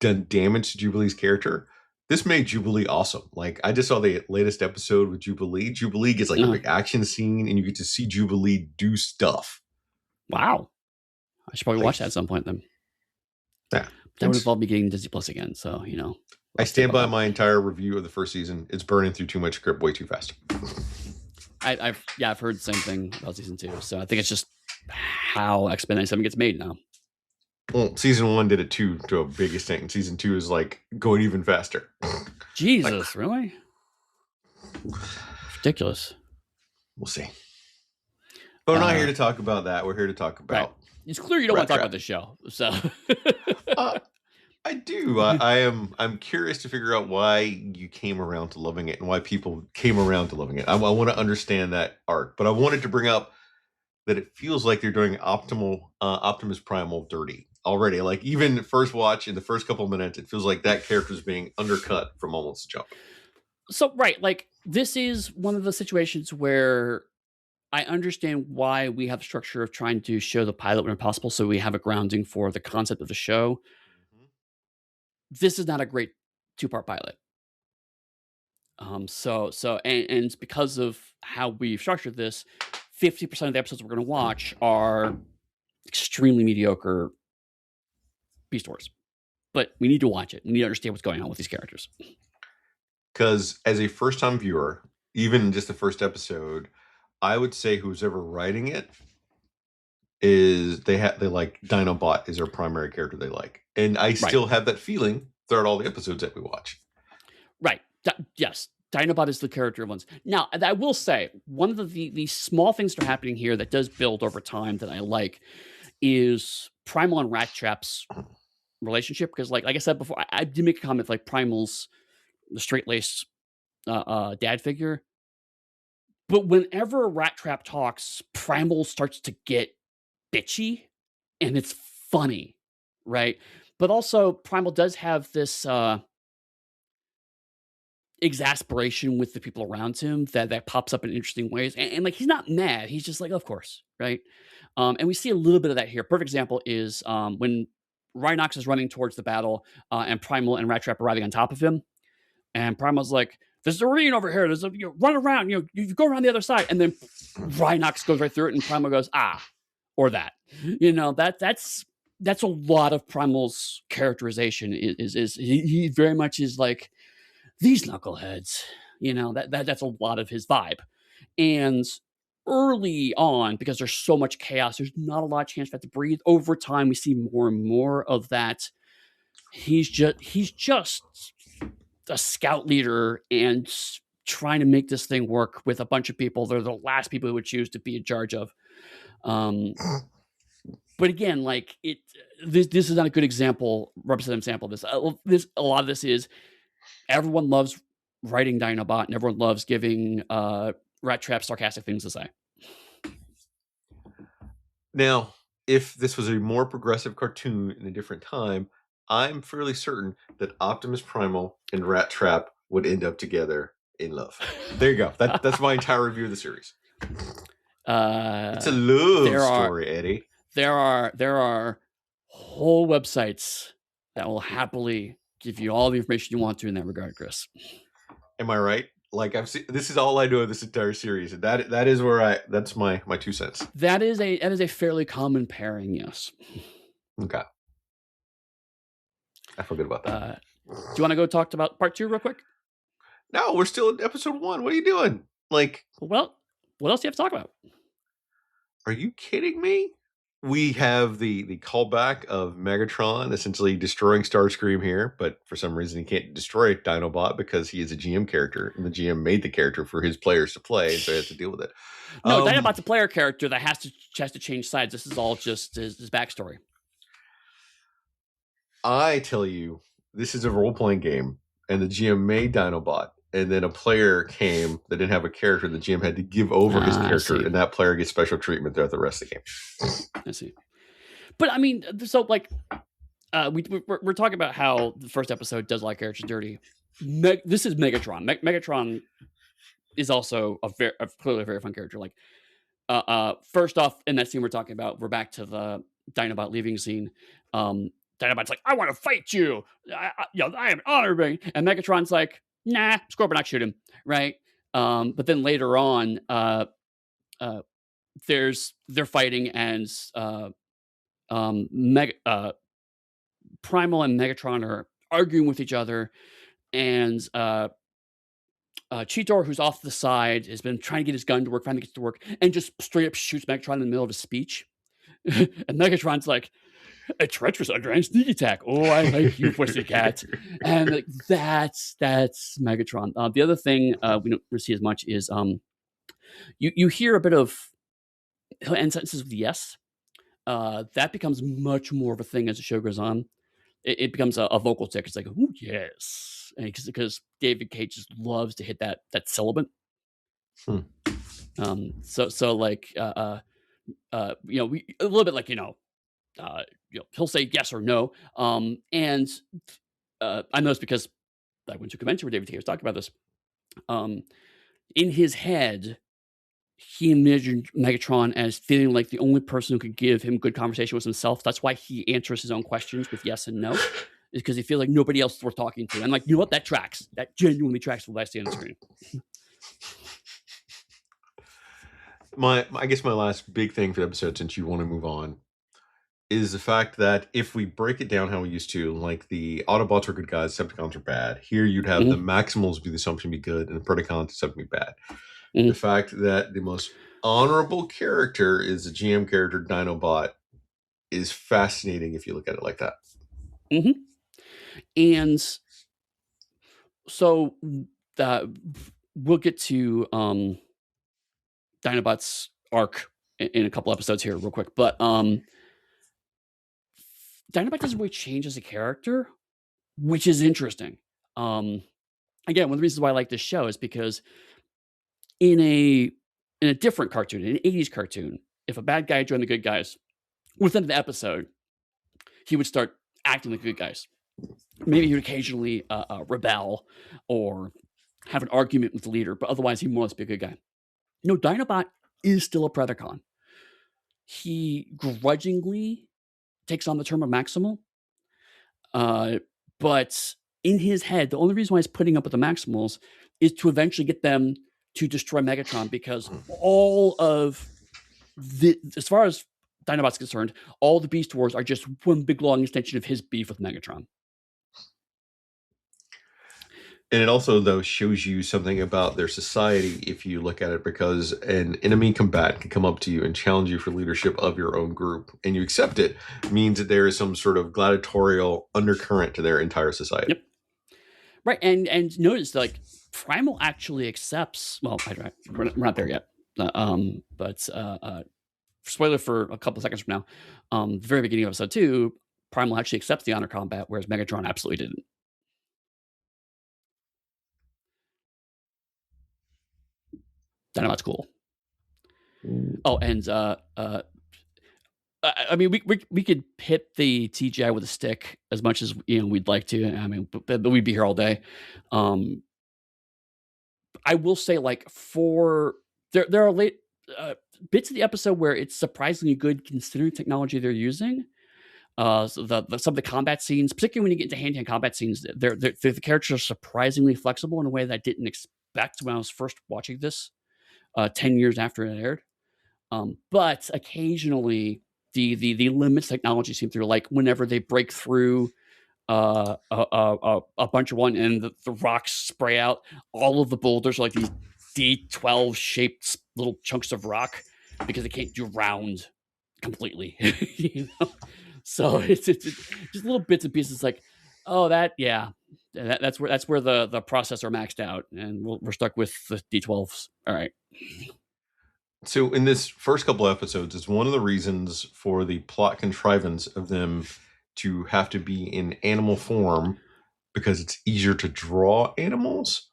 B: done damage to Jubilee's character. This made Jubilee awesome. Like, I just saw the latest episode with Jubilee. Jubilee gets like a big action scene, and you get to see Jubilee do stuff.
A: Wow. I should probably watch that at some point then.
B: Yeah.
A: That would involve me getting Disney Plus again, so, you know.
B: I stand by my entire review of the first season. It's burning through too much script way too fast.
A: I've heard the same thing about season 2, so I think it's just how X-Men 97 gets made now.
B: Well, season 1 did it too, to a big extent, and season 2 is like going even faster.
A: Jesus, really? Ridiculous.
B: We'll see. But we're not here to talk about that. We're here to talk about.
A: Right. It's clear you don't want to talk about the show, so.
B: I do. I'm curious to figure out why you came around to loving it and why people came around to loving it. I want to understand that arc, but I wanted to bring up that it feels like they're doing Optimus Primal dirty already. Like, even first watch in the first couple of minutes, it feels like that character is being undercut from almost the jump.
A: So, right, like, this is one of the situations where I understand why we have the structure of trying to show the pilot when possible, so we have a grounding for the concept of the show. This is not a great 2-part pilot. And because of how we've structured this, 50% of the episodes we're going to watch are extremely mediocre Beast Wars. But we need to watch it. We need to understand what's going on with these characters.
B: Because as a first-time viewer, even in just the first episode, I would say who's ever writing it is they like Dinobot is their primary character they like. And I still have that feeling throughout all the episodes that we watch.
A: Right. Yes. Dinobot is the character of ones. Now, I will say, one of the small things that are happening here that does build over time that I like is Primal and Rat Trap's relationship. Because like I said before, I did make a comment like Primal's the straight-laced dad figure. But whenever Rat Trap talks, Primal starts to get bitchy, and it's funny, right? But also, Primal does have this exasperation with the people around him that pops up in interesting ways. And like, he's not mad. He's just like, of course, right? And we see a little bit of that here. Perfect example is when Rhinox is running towards the battle, and Primal and Rat Trap are riding on top of him. And Primal's like, there's a ravine over here. There's run around, you go around the other side. And then Rhinox goes right through it, and Primal goes, or that. That's a lot of Primal's characterization is he very much is like, these knuckleheads, that's a lot of his vibe. And early on, because there's so much chaos, there's not a lot of chance for that to breathe. Over time, we see more and more of that. He's just a scout leader and trying to make this thing work with a bunch of people. They're the last people who would choose to be in charge of. But again, like this is not a good example, representative example of this. A lot of this is everyone loves writing Dinobot, and everyone loves giving Rat Trap sarcastic things to say.
B: Now, if this was a more progressive cartoon in a different time, I'm fairly certain that Optimus Primal and Rat Trap would end up together in love. There you go. That's my entire review of the series. It's a love story, Eddie.
A: There are whole websites that will happily give you all the information you want to in that regard, Chris.
B: Am I right? Like, I've seen, this is all I know of this entire series, and that is where that's my 2 cents.
A: That is a fairly common pairing, yes.
B: Okay. I feel good about that.
A: Do you want to go talk about part 2 real quick?
B: No, we're still in episode 1. What are you doing? Like,
A: well, what else do you have to talk about?
B: Are you kidding me? we have the callback of Megatron essentially destroying Starscream here, but for some reason he can't destroy Dinobot because he is a GM character, and the GM made the character for his players to play, and so he has to deal with it.
A: No, Dinobot's a player character that has to change sides. This is all just his backstory.
B: I tell you, this is a role-playing game, and the GM made Dinobot, and then a player came that didn't have a character. The GM had to give over his character, and that player gets special treatment throughout the rest of the game.
A: I see. But I mean, so like, we're talking about how the first episode does a lot of characters dirty. This is Megatron. Megatron is also clearly a very fun character. Like, first off, in that scene we're talking about, we're back to the Dinobot leaving scene. Dinobot's like, I want to fight you. I am honoring. And Megatron's like, nah, Scorpion, shoot him. Right. But then later on, they're fighting, and Primal and Megatron are arguing with each other, and Cheetor, who's off to the side, has been trying to get his gun to work, finally gets to work, and just straight up shoots Megatron in the middle of his speech. And Megatron's like, a treacherous underhand sneak attack. Oh, I like you, pussycat. And like, that's Megatron. The other thing we don't see as much is you hear a bit of end sentences with yes. That becomes much more of a thing as the show goes on. It becomes a vocal tick. It's like, oh yes, because David Cage just loves to hit that sibilant. So like we a little bit like he'll say yes or no. And I know this because I went to a convention where David Cage was talking about this. In his head, he imagined Megatron as feeling like the only person who could give him good conversation was himself. That's why he answers his own questions with yes and no, is because he feels like nobody else is worth talking to. And like, you know what? That tracks. That genuinely tracks with what I see on the screen.
B: I guess my last big thing for the episode, since you want to move on, is the fact that if we break it down how we used to, like the Autobots are good guys, Decepticons are bad. Here you'd have the Maximals be the assumption be good, and the Predacons assumption be bad. The fact that the most honorable character is a GM character, Dinobot, is fascinating if you look at it like that.
A: And so we'll get to Dinobot's arc in a couple episodes here real quick. But Dinobot doesn't really change as a character, which is interesting. Again, one of the reasons why I like this show is because in a different cartoon, in an 80s cartoon, if a bad guy joined the good guys, within the episode, he would start acting like good guys. Maybe he would occasionally rebel or have an argument with the leader, but otherwise he more or less be a good guy. No, Dinobot is still a Predacon. He grudgingly takes on the term of Maximal, but in his head, the only reason why he's putting up with the Maximals is to eventually get them to destroy Megatron, because all of as far as Dinobot's concerned, all the Beast Wars are just one big long extension of his beef with Megatron.
B: And it also, though, shows you something about their society if you look at it, because an enemy combatant can come up to you and challenge you for leadership of your own group, and you accept it, means that there is some sort of gladiatorial undercurrent to their entire society.
A: Yep. Right, and notice, like, Primal actually accepts, well, we're not there yet, but spoiler for a couple of seconds from now, the very beginning of episode 2, Primal actually accepts the honor combat, whereas Megatron absolutely didn't. Dinobot's cool. Oh, and I mean, we could hit the TGI with a stick as much as we'd like to. I mean, but we'd be here all day. I will say, like, there are late bits of the episode where it's surprisingly good considering technology they're using. So some of the combat scenes, particularly when you get into hand-to-hand combat scenes, the characters are surprisingly flexible in a way that I didn't expect when I was first watching this 10 years after it aired. But occasionally the limits technology seem through, like whenever they break through a bunch of one and the rocks spray out, all of the boulders are like these D12 shaped little chunks of rock because they can't do round completely. So it's just little bits and pieces like, oh, that's where the processor maxed out, and we're stuck with the D12s. All right.
B: So in this first couple episodes, it's one of the reasons for the plot contrivance of them to have to be in animal form because it's easier to draw animals.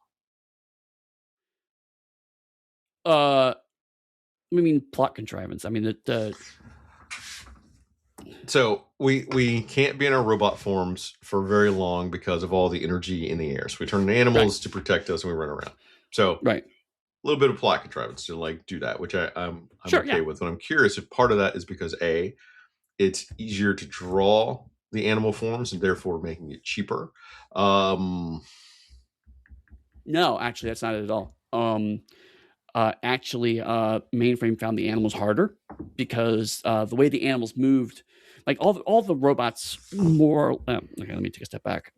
A: I mean plot contrivance. I mean the
B: So we can't be in our robot forms for very long because of all the energy in the air. So we turn into animals to protect us and we run around. So
A: right.
B: a little bit of plot contrivance to like do that, which I'm
A: Sure,
B: okay
A: yeah.
B: with. But I'm curious if part of that is because it's easier to draw the animal forms and therefore making it cheaper.
A: No, actually, that's not it at all. Actually, Mainframe found the animals harder because the way the animals moved, like all the robots, more. Okay, let me take a step back.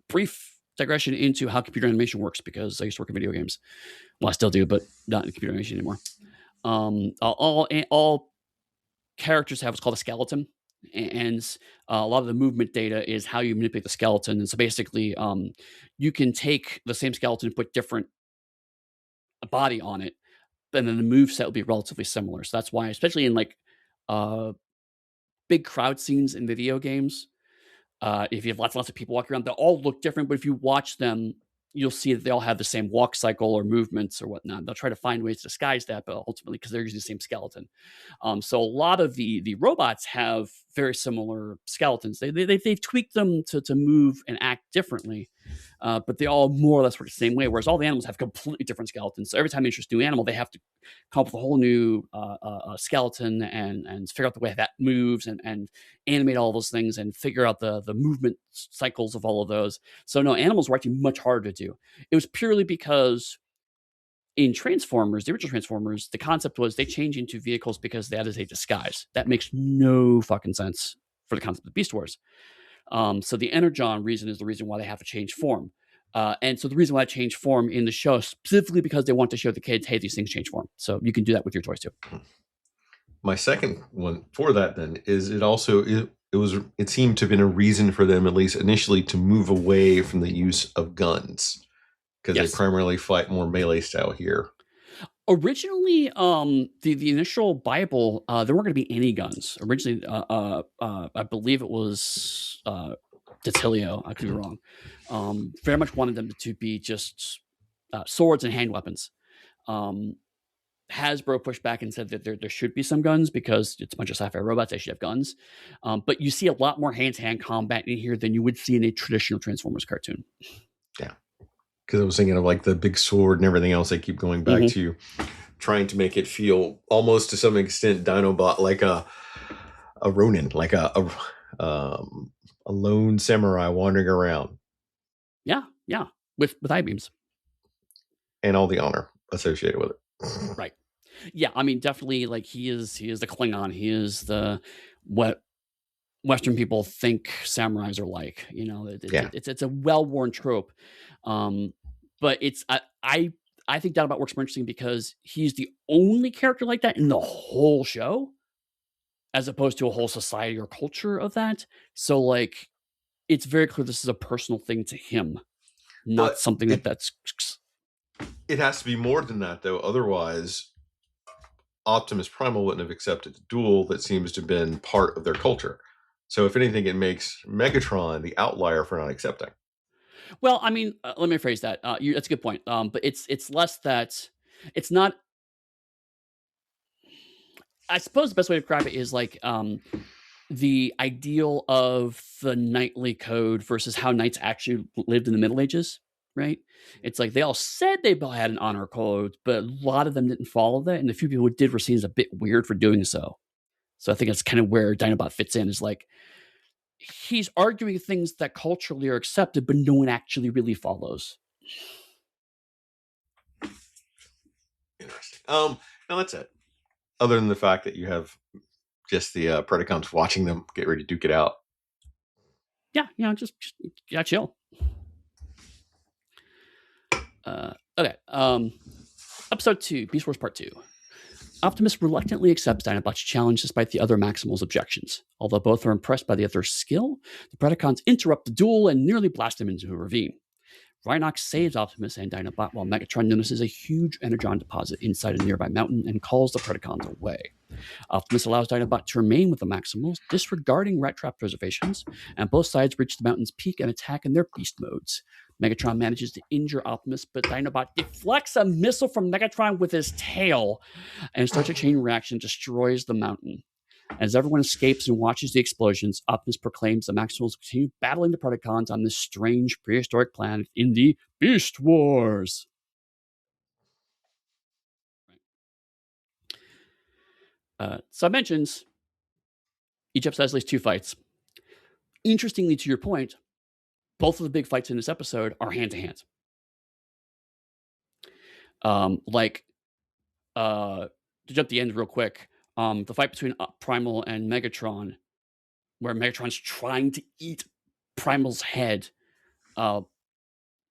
A: Brief digression into how computer animation works because I used to work in video games. Well, I still do, but not in computer animation anymore. All characters have what's called a skeleton, and a lot of the movement data is how you manipulate the skeleton. And so basically, you can take the same skeleton and put different body on it, and then the move set will be relatively similar. So that's why, especially in like uh, big crowd scenes in video games, if you have lots of people walking around, they'll all look different. But if you watch them, you'll see that they all have the same walk cycle or movements or whatnot. They'll try to find ways to disguise that, but ultimately, because they're using the same skeleton. So a lot of the robots have very similar skeletons. They've tweaked them to move and act differently, but they all more or less work the same way. Whereas all the animals have completely different skeletons. So every time they introduce a new animal, they have to come up with a whole new skeleton and figure out the way that moves and animate all those things and figure out the movement cycles of all of those. So no, animals were actually much harder to do. It was purely because in Transformers, the original Transformers, the concept was they change into vehicles because that is a disguise. That makes no fucking sense for the concept of Beast Wars. So the Energon reason is the reason why they have to change form. And so the reason why I changed form in the show specifically because they want to show the kids, hey, these things change form. So you can do that with your toys too.
B: My second one for that then is it seemed to have been a reason for them, at least initially, to move away from the use of guns because
A: Yes.
B: they primarily fight more melee style here.
A: Originally, the initial Bible, there weren't going to be any guns. Originally, I believe it was Detilio. I could be wrong. Very much wanted them to be just swords and hand weapons. Hasbro pushed back and said that there should be some guns because it's a bunch of sci-fi robots. They should have guns. But you see a lot more hand-to-hand combat in here than you would see in a traditional Transformers cartoon.
B: Yeah. Because I was thinking of like the big sword and everything else. I keep going back to trying to make it feel almost to some extent Dinobot, like a Ronin, like a lone samurai wandering around.
A: Yeah, with I-beams
B: and all the honor associated with it.
A: Right. Yeah, I mean, definitely, like he is the Klingon. He is what Western people think samurais are like. You know, it's a well-worn trope. But I think Dinobot works more interesting because he's the only character like that in the whole show, as opposed to a whole society or culture of that. So like, it's very clear this is a personal thing to him, not something that's.
B: It has to be more than that, though. Otherwise, Optimus Primal wouldn't have accepted a duel that seems to have been part of their culture. So, if anything, it makes Megatron the outlier for not accepting.
A: Well, I mean, let me phrase that. That's a good point. But it's less that it's not. I suppose the best way to describe it is like the ideal of the knightly code versus how knights actually lived in the Middle Ages. Right? It's like they all said they had an honor code, but a lot of them didn't follow that, and the few people who did were seen as a bit weird for doing so. So I think that's kind of where Dinobot fits in. Is like he's arguing things that culturally are accepted, but no one actually really follows.
B: Interesting. No, that's it. Other than the fact that you have just the Predacons watching them get ready to duke it out.
A: Yeah, just chill. Okay. Episode 2, Beast Wars Part 2. Optimus reluctantly accepts Dinobot's challenge despite the other Maximals' objections. Although both are impressed by the other's skill, the Predacons interrupt the duel and nearly blast him into a ravine. Rhinox saves Optimus and Dinobot while Megatron notices a huge energon deposit inside a nearby mountain and calls the Predacons away. Optimus allows Dinobot to remain with the Maximals, disregarding Rat Trap reservations, and both sides reach the mountain's peak and attack in their beast modes. Megatron manages to injure Optimus, but Dinobot deflects a missile from Megatron with his tail, and starts a chain reaction, destroys the mountain. As everyone escapes and watches the explosions, Optimus proclaims the Maximals continue battling the Predacons on this strange prehistoric planet in the Beast Wars. So I mentioned each episode has at least 2 fights. Interestingly, to your point, both of the big fights in this episode are hand-to-hand. To jump the end real quick, the fight between Primal and Megatron, where Megatron's trying to eat Primal's head,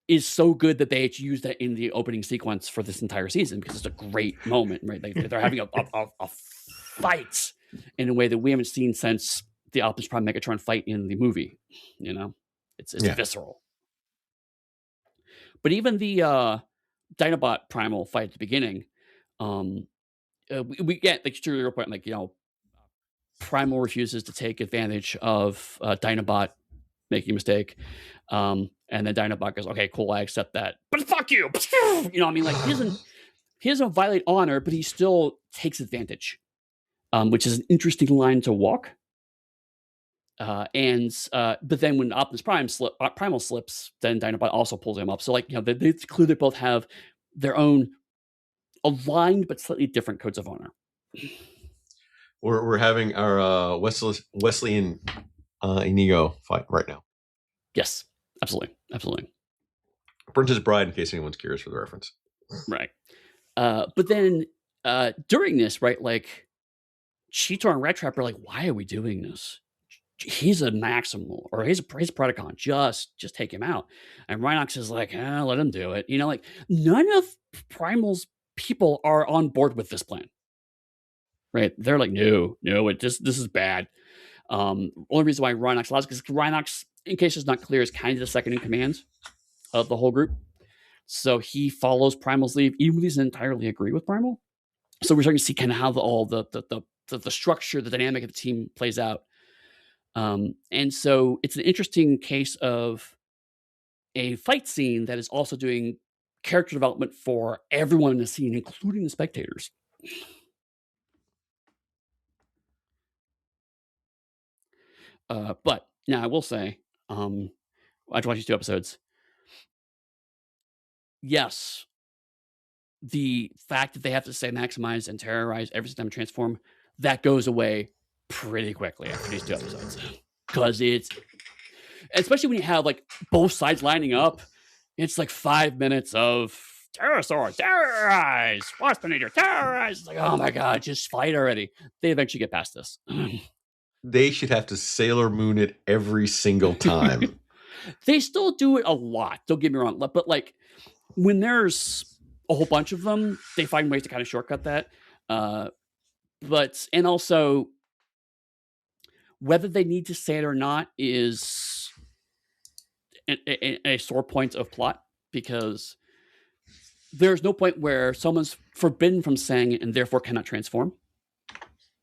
A: is so good that they used that in the opening sequence for this entire season because it's a great moment, right? Like they're having a fight in a way that we haven't seen since the Optimus Prime Megatron fight in the movie. You know, it's visceral. But even the Dinobot Primal fight at the beginning, we get like to your point, like, you know, Primal refuses to take advantage of Dinobot making a mistake, and then Dinobot goes, "Okay, cool, I accept that, but fuck you." You know what I mean? Like he doesn't violate honor, but he still takes advantage, which is an interesting line to walk. But then when Optimus Primal slips, then Dinobot also pulls him up. So, like, you know, it's clear they both have their own aligned but slightly different codes of honor.
B: We're having our Wesley and Inigo fight right now.
A: Yes, absolutely.
B: Princess Bride, in case anyone's curious for the reference.
A: Right. But then during this, right, like Cheetor and Rat Trap are like, "Why are we doing this? He's a Maximal, or he's a Predacon. Just take him out." And Rhinox is like, "Let him do it." You know, like none of Primal's people are on board with this plan. Right? They're like, no, this is bad. Only reason why Rhinox allows, because Rhinox, in case it's not clear, is kind of the second in command of the whole group. So he follows Primal's lead, even if he doesn't entirely agree with Primal. So we're starting to see kind of how all the structure, the dynamic of the team plays out. And so it's an interesting case of a fight scene that is also doing character development for everyone in the scene, including the spectators. But now I will say, I watched these 2 episodes. Yes, the fact that they have to say maximize and terrorize every time transform, that goes away pretty quickly after these 2 episodes. Because it's, especially when you have like both sides lining up, it's like 5 minutes of Pterosaur, terrorize, Waspinator, terrorize. It's like, oh my god, just fight already. They eventually get past this.
B: They should have to Sailor Moon it every single time.
A: They still do it a lot, don't get me wrong, but like when there's a whole bunch of them, they find ways to kind of shortcut that. But and also whether they need to say it or not is a sore point of plot, because there's no point where someone's forbidden from saying it and therefore cannot transform.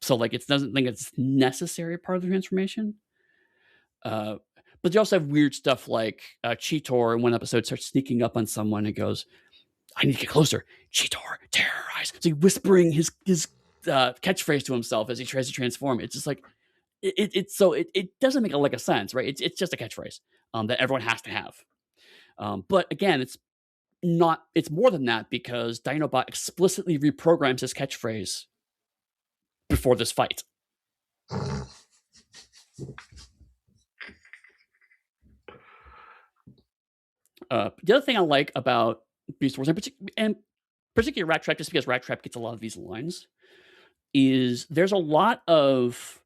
A: So like it doesn't think it's necessary part of the transformation. But you also have weird stuff like Cheetor in one episode starts sneaking up on someone and goes, "I need to get closer. Cheetor, terrorize." So he's whispering his catchphrase to himself as he tries to transform. It's just like it doesn't make a lick of sense, right? It's just a catchphrase that everyone has to have. But again, it's more than that, because Dinobot explicitly reprograms his catchphrase before this fight. The other thing I like about Beast Wars, and particularly Rat Trap, just because Rat Trap gets a lot of these lines, is there's a lot of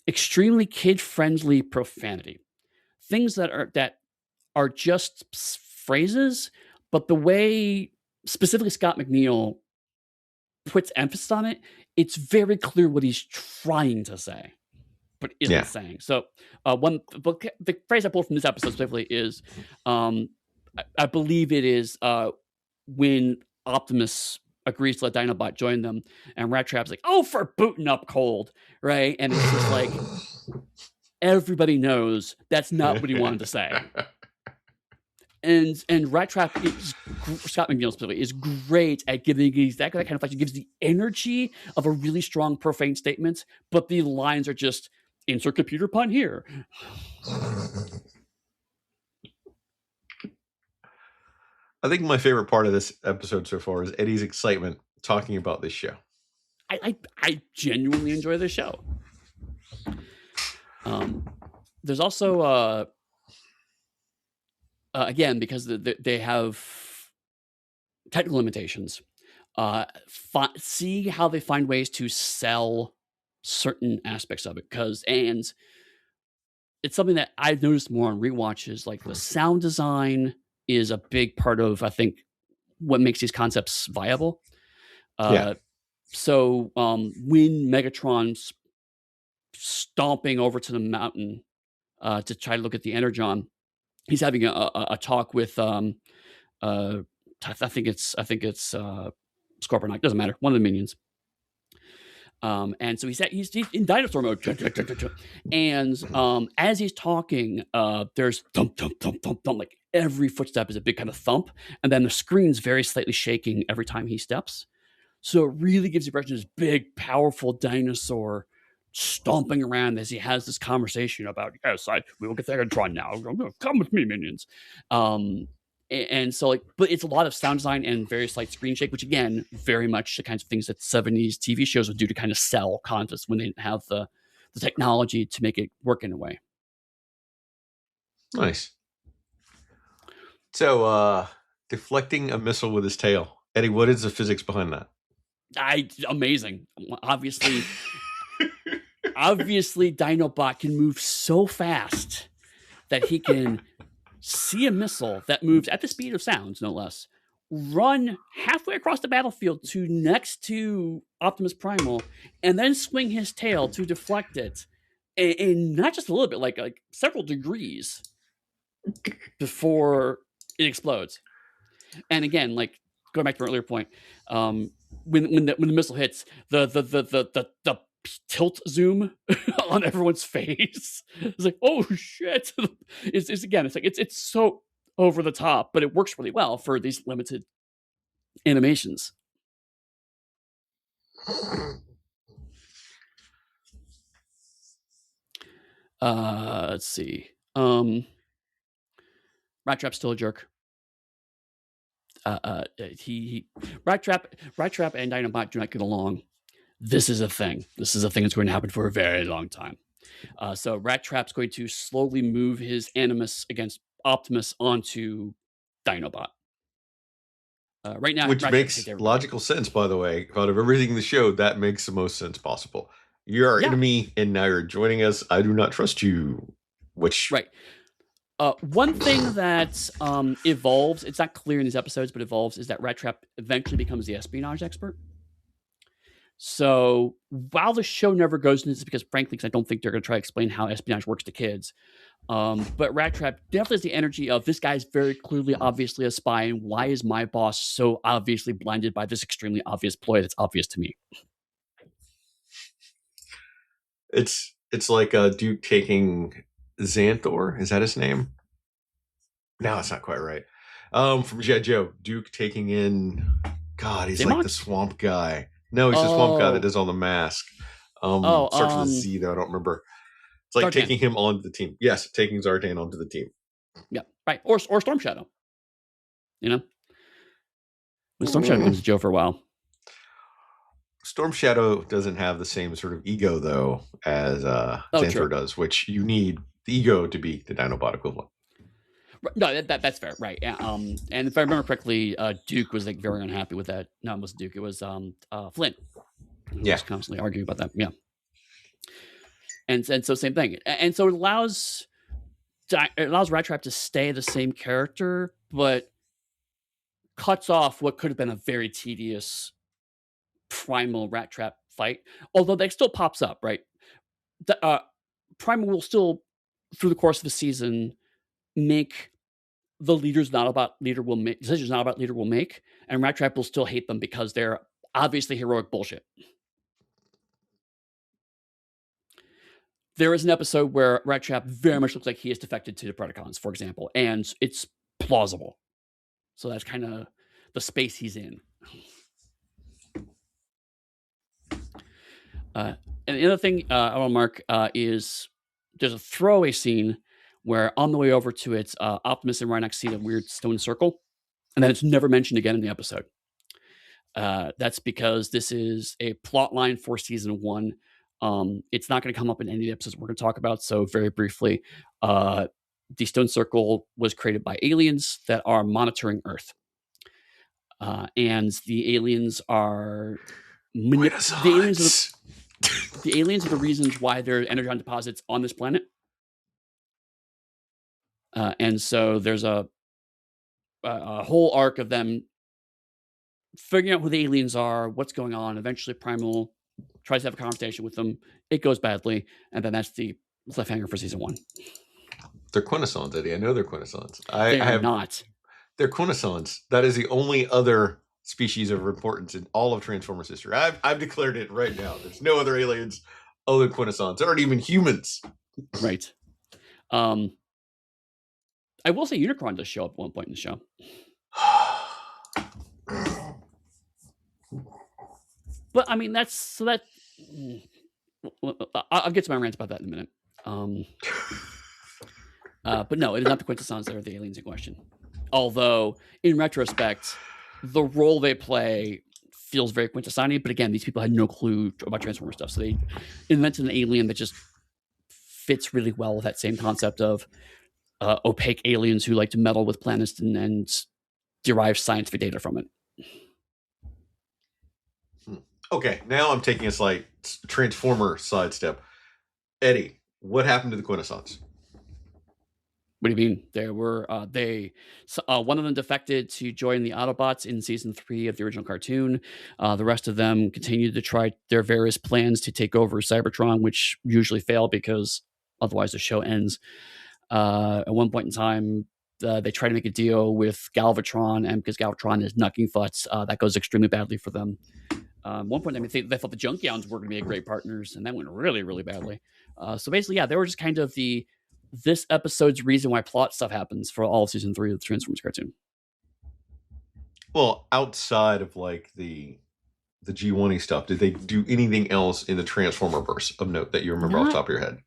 A: extremely kid-friendly profanity. Things that are just phrases, but the way specifically Scott McNeil puts emphasis on it, it's very clear what he's trying to say, but isn't
B: Yeah.
A: saying. So the phrase I pulled from this episode specifically is, I believe it is when Optimus agrees to let Dinobot join them, and Rat Trap's like, "Oh, for booting up cold," right? And it's just like everybody knows that's not what he wanted to say. And Rat Trap is Scott McNeil specifically is great at giving exactly that kind of flex. It gives the energy of a really strong profane statement, but the lines are just insert computer pun here.
B: I think my favorite part of this episode so far is Eddie's excitement talking about this show.
A: I genuinely enjoy this show. There's also again, because they have technical limitations, see how they find ways to sell certain aspects of it, and it's something that I've noticed more on rewatches. Like the sound design is a big part of, I think, what makes these concepts viable. So when Megatron's stomping over to the mountain to try to look at the Energon, he's having a talk with I think it's Scorponok, doesn't matter, one of the minions. And so he's in dinosaur mode, and as he's talking, there's thump thump thump thump thump, like every footstep is a big kind of thump, and then the screen's very slightly shaking every time he steps. So it really gives the impression of this big, powerful dinosaur stomping around as he has this conversation about, yes, we will get the Energon now. Come with me, minions. And so, like, but it's a lot of sound design and very slight screen shake, which again, very much the kinds of things that 70s TV shows would do to kind of sell concepts when they didn't have the technology to make it work in a way.
B: Nice. So, deflecting a missile with his tail. Eddie, what is the physics behind that?
A: Amazing. Obviously, Dinobot can move so fast that he can see a missile that moves at the speed of sound, no less, run halfway across the battlefield to next to Optimus Primal, and then swing his tail to deflect it, and not just a little bit, like several degrees before it explodes. And again, like going back to an earlier point, when the missile hits, the tilt zoom on everyone's face. It's like, oh shit! It's so over the top, but it works really well for these limited animations. Let's see. Rat Trap's still a jerk. Rat Trap and Dinobot do not get along. This is a thing. This is a thing that's going to happen for a very long time. So Rat Trap's going to slowly move his animus against Optimus onto Dinobot. Right now,
B: which makes logical sense, by the way. Out of everything in the show, that makes the most sense possible. You're our enemy, and now you're joining us. I do not trust you. Which
A: right. One thing that evolves, it's not clear in these episodes, but evolves, is that Rat Trap eventually becomes the espionage expert. So while the show never goes into this, because frankly, because I don't think they're going to try to explain how espionage works to kids, but Rat Trap definitely has the energy of, this guy's very clearly, obviously a spy, and why is my boss so obviously blinded by this extremely obvious ploy that's obvious to me?
B: It's like Duke taking Xanthor. Is that his name? No, it's not quite right. From G.I. Joe, Duke taking in, God, he's like the swamp guy. No, he's the swamp guy that does all the mask. Starts with a Z, though. I don't remember. It's like Zartan. Taking him onto the team. Yes, taking Zartan onto the team.
A: Yeah, right. Or Storm Shadow. You know? When Storm Shadow becomes Joe for a while.
B: Storm Shadow doesn't have the same sort of ego, though, as Xanthor does, which you need the ego to be the Dinobot equivalent.
A: No, that's fair, right? Yeah. And if I remember correctly, Duke was like very unhappy with that. No, it wasn't Duke. It was Flint. He was constantly arguing about that. Yeah. And so same thing. And so it allows Rat Trap to stay the same character, but cuts off what could have been a very tedious Primal Rat Trap fight, although that still pops up, right? Primal will still, through the course of the season, make the leaders not about leader will make decisions not about leader will make, and Rat Trap will still hate them because they're obviously heroic bullshit. There is an episode where Rat Trap very much looks like he is defected to the Predacons, for example, and it's plausible. So that's kind of the space he's in. And the other thing I want to mark is there's a throwaway scene where on the way over to it, Optimus and Rhinox see a weird stone circle, and then it's never mentioned again in the episode. That's because this is a plot line for season 1. It's not going to come up in any of the episodes we're going to talk about. So very briefly, the stone circle was created by aliens that are monitoring Earth. And the aliens are the aliens are the reasons why there are energon deposits on this planet. And so there's a whole arc of them figuring out who the aliens are, what's going on. Eventually, Primal tries to have a conversation with them. It goes badly, and then that's the cliffhanger for season 1.
B: They're Quintessons, Eddie. I know they're Quintessons.
A: They are not.
B: They're Quintessons. That is the only other species of importance in all of Transformers history. I've declared it right now. There's no other aliens other than Quintessons. There aren't even humans.
A: Right. I will say Unicron does show up at one point in the show. But I mean, I'll get to my rant about that in a minute. But no, it is not the Quintessons that are the aliens in question. Although, in retrospect, the role they play feels very Quintessonian. But again, these people had no clue about Transformer stuff. So they invented an alien that just fits really well with that same concept of opaque aliens who like to meddle with planets and derive scientific data from it.
B: Okay, now I'm taking a slight Transformer sidestep. Eddie, what happened to the Quintessons?
A: What do you mean? There were one of them defected to join the Autobots in season 3 of the original cartoon. The rest of them continued to try their various plans to take over Cybertron, which usually fail because otherwise the show ends. At one point in time, they try to make a deal with Galvatron, and because Galvatron is knucking futz, that goes extremely badly for them. At one point, they thought the Junkions were going to be great partners, and that went really, really badly. So basically, yeah, they were just kind of this episode's reason why plot stuff happens for all of season 3 of the Transformers cartoon.
B: Well, outside of like the G1 stuff, did they do anything else in the Transformer-verse of note that you remember off the top of your head?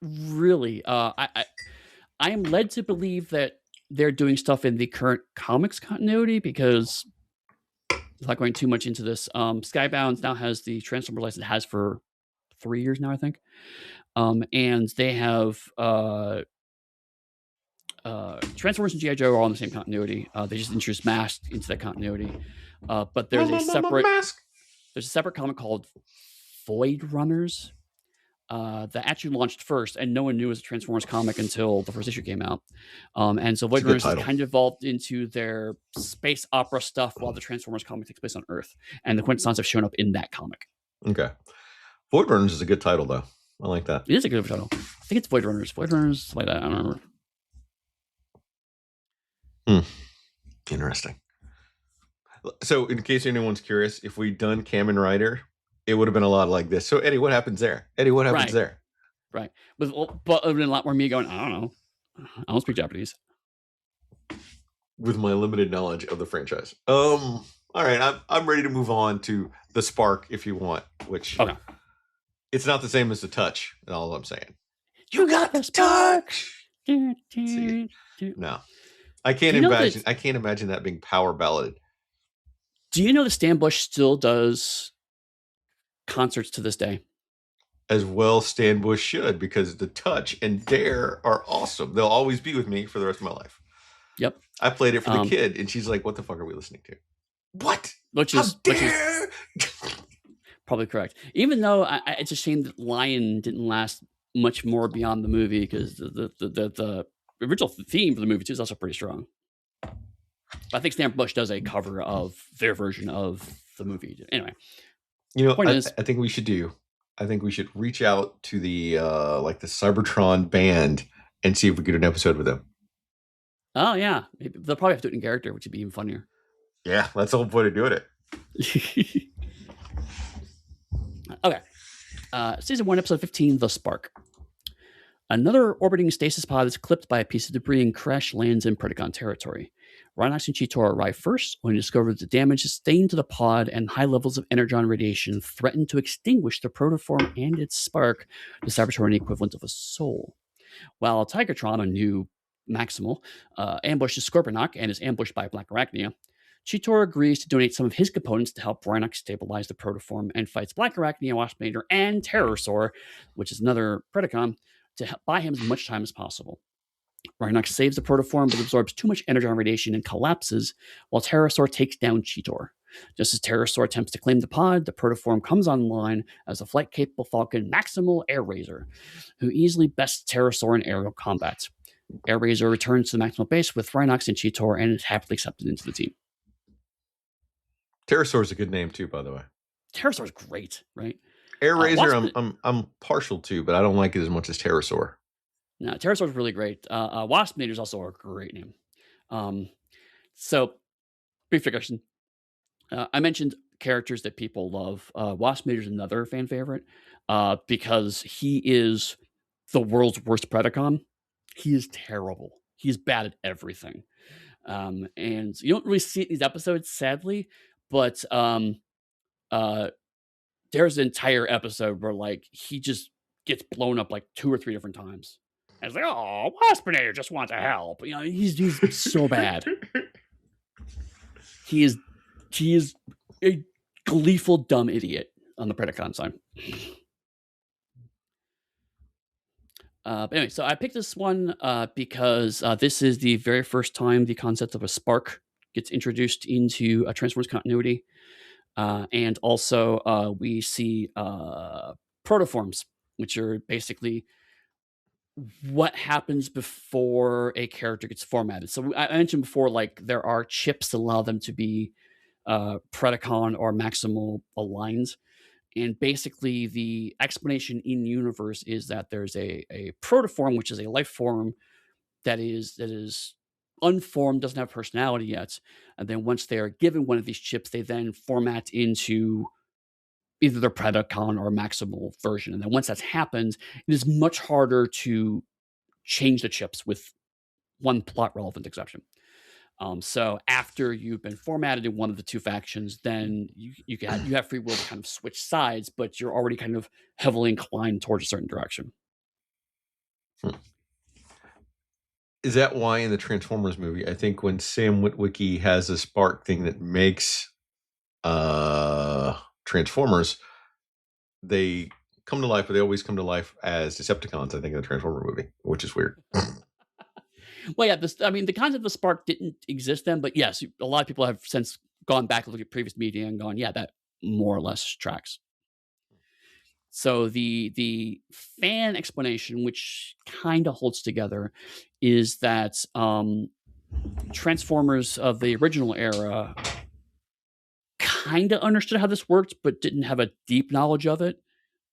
A: Really, I am led to believe that they're doing stuff in the current comics continuity because, without going too much into this, Skybound now has the Transformer license it has for 3 years now, I think. And they have Transformers and G.I. Joe are all in the same continuity. They just introduced Mask into that continuity. But there's a separate comic called Void Runners that actually launched first, and no one knew it was a Transformers comic until the first issue came out. And so Void Runners is kind of evolved into their space opera stuff while the Transformers comic takes place on Earth. And the Quintessons have shown up in that comic.
B: Okay. Void Runners is a good title, though. I like that.
A: It is a good title. I think it's Void Runners. Void Runners, like that. I don't remember.
B: Interesting. So, in case anyone's curious, if we'd done Kamen Rider, it would have been a lot like this. So, Eddie, what happens there? Eddie, what happens there?
A: Right. But it would have been a lot more me going, I don't know. I don't speak Japanese.
B: With my limited knowledge of the franchise. All right. I'm ready to move on to the Spark, if you want, which it's not the same as the Touch, is all I'm saying. You got the touch! See, no. I can't imagine that being power balladed.
A: Do you know that Stan Bush still does concerts to this day?
B: As well, Stan Bush should, because the Touch and Dare are awesome. They'll always be with me for the rest of my life.
A: Yep.
B: I played it for the kid, and she's like, what the fuck are we listening to? What? Which is
A: probably correct. Even though it's a shame that Lion didn't last much more beyond the movie, because the original theme for the movie too is also pretty strong. But I think Stan Bush does a cover of their version of the movie. Anyway,
B: You know,
A: Point is,
B: I think we should do. I think we should reach out to the like the Cybertron band and see if we get an episode with them.
A: oh yeah, maybe they'll probably have to do it in character, which would be even funnier.
B: Yeah, that's the whole point of doing it.
A: Okay. Season 1, Episode 15, The Spark. Another orbiting stasis pod is clipped by a piece of debris and crash lands in Predacon territory. Rhinox and Cheetor arrive first when they discover that the damage sustained to the pod and high levels of energon radiation threaten to extinguish the protoform and its spark, the Cybertronian equivalent of a soul. While Tigertron, a new Maximal, ambushes Scorponok and is ambushed by Black Arachnia, Cheetor agrees to donate some of his components to help Rhinox stabilize the protoform and fights Black Arachnia, Waspinator, and Terrorsaur, which is another Predacon, to buy him as much time as possible. Rhinox saves the protoform but absorbs too much energon radiation and collapses, while Terrorsaur takes down Cheetor. Just as Terrorsaur attempts to claim the pod, the protoform comes online as a flight-capable Falcon Maximal Air Razor, who easily bests Terrorsaur in aerial combat. Air Razor returns to the Maximal base with Rhinox and Cheetor and is happily accepted into the team.
B: Terrorsaur is a good name too, by the way.
A: Terrorsaur's great, right?
B: Air Razor, I'm partial to, but I don't like it as much as Terrorsaur.
A: No, Terrorsaur's really great. Waspinator is also a great name. So, brief digression. I mentioned characters that people love. Waspinator is another fan favorite because he is the world's worst Predacon. He is terrible. He's bad at everything. And you don't really see it in these episodes, sadly, but there's an entire episode where like he just gets blown up like 2 or 3 different times. And it's like, oh, Waspinator just wants to help. You know, he's so bad. He is a gleeful dumb idiot on the Predacon side. But anyway, so I picked this one because this is the very first time the concept of a spark gets introduced into a Transformers continuity. And also we see protoforms, which are basically what happens before a character gets formatted. So I mentioned before, like there are chips that allow them to be Predacon or Maximal aligned. And basically the explanation in universe is that there's a protoform, which is a life form that is unformed, doesn't have personality yet. And then once they are given one of these chips, they then format into either their Predacon or Maximal version. And then once that's happened, it is much harder to change the chips with one plot relevant exception. So after you've been formatted in one of the two factions, then you have free will to kind of switch sides, but you're already kind of heavily inclined towards a certain direction.
B: Is that why in the Transformers movie, I think when Sam Witwicky has a spark thing that makes Transformers, they come to life, but they always come to life as Decepticons, I think, in the Transformer movie, which is weird.
A: Well, yeah, the concept of the spark didn't exist then, but yes, a lot of people have since gone back and looked at previous media and gone, yeah, that more or less tracks. So the fan explanation, which kind of holds together, is that Transformers of the original era kind of understood how this worked, but didn't have a deep knowledge of it.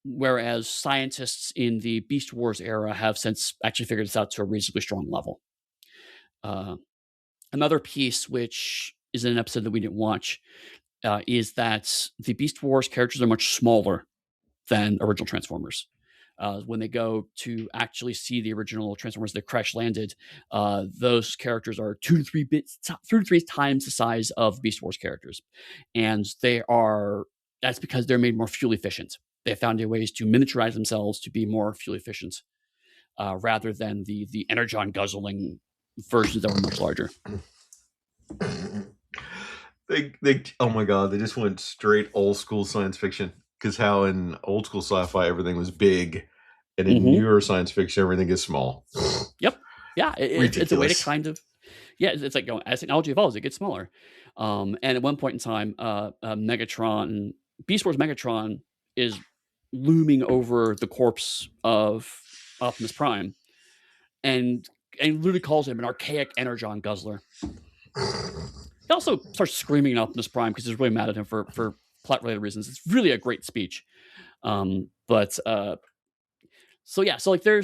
A: Whereas scientists in the Beast Wars era have since actually figured this out to a reasonably strong level. Another piece, which is in an episode that we didn't watch, is that the Beast Wars characters are much smaller than original Transformers. When they go to actually see the original Transformers that crash landed, those characters are 2 to 3 times the size of Beast Wars characters. And that's because they're made more fuel efficient. They found ways to miniaturize themselves to be more fuel efficient, rather than the energon guzzling versions that were much larger.
B: They oh my god, they just went straight old school science fiction. Because how in old school sci-fi everything was big, and in newer science fiction everything is small.
A: Yep. Yeah, it's a way to kind of, yeah, it's like going, as technology evolves, it gets smaller. And at one point in time, Megatron, Beast Wars Megatron is looming over the corpse of Optimus Prime, and literally calls him an archaic energon guzzler. He also starts screaming at Optimus Prime because he's really mad at him for plot related reasons. It's really a great speech. So yeah, so like there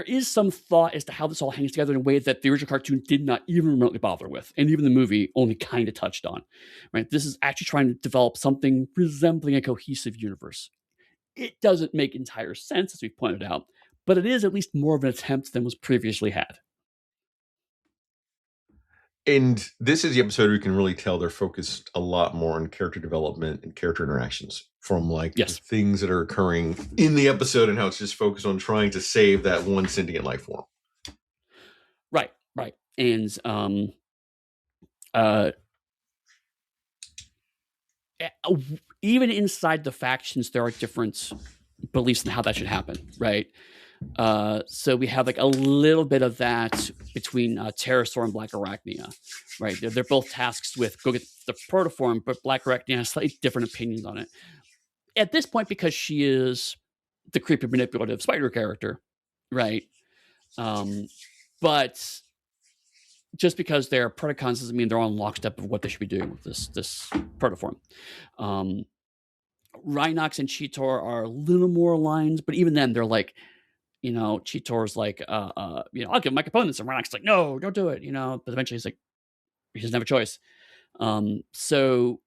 A: is some thought as to how this all hangs together in a way that the original cartoon did not even remotely bother with, and even the movie only kind of touched on. Right, this is actually trying to develop something resembling a cohesive universe. It doesn't make entire sense, as we've pointed out, but it is at least more of an attempt than was previously had.
B: And this is the episode where you can really tell they're focused a lot more on character development and character interactions from like
A: Yes.
B: the things that are occurring in the episode and how it's just focused on trying to save that one sentient life form.
A: Right. And even inside the factions, there are different beliefs in how that should happen, right? So we have like a little bit of that between Pterosaur and Black Arachnia, right? They're both tasked with go get the protoform, but Black Arachnia has slightly different opinions on it. At this point, because she is the creepy, manipulative spider character, right? But just because they're Predacons doesn't mean they're on lockstep of what they should be doing with this protoform. Rhinox and Cheetor are a little more aligned, but even then, they're like, Cheetor's like, I'll give my components, and Rhinox is like, no, don't do it, But eventually, he's like, he doesn't have a choice. So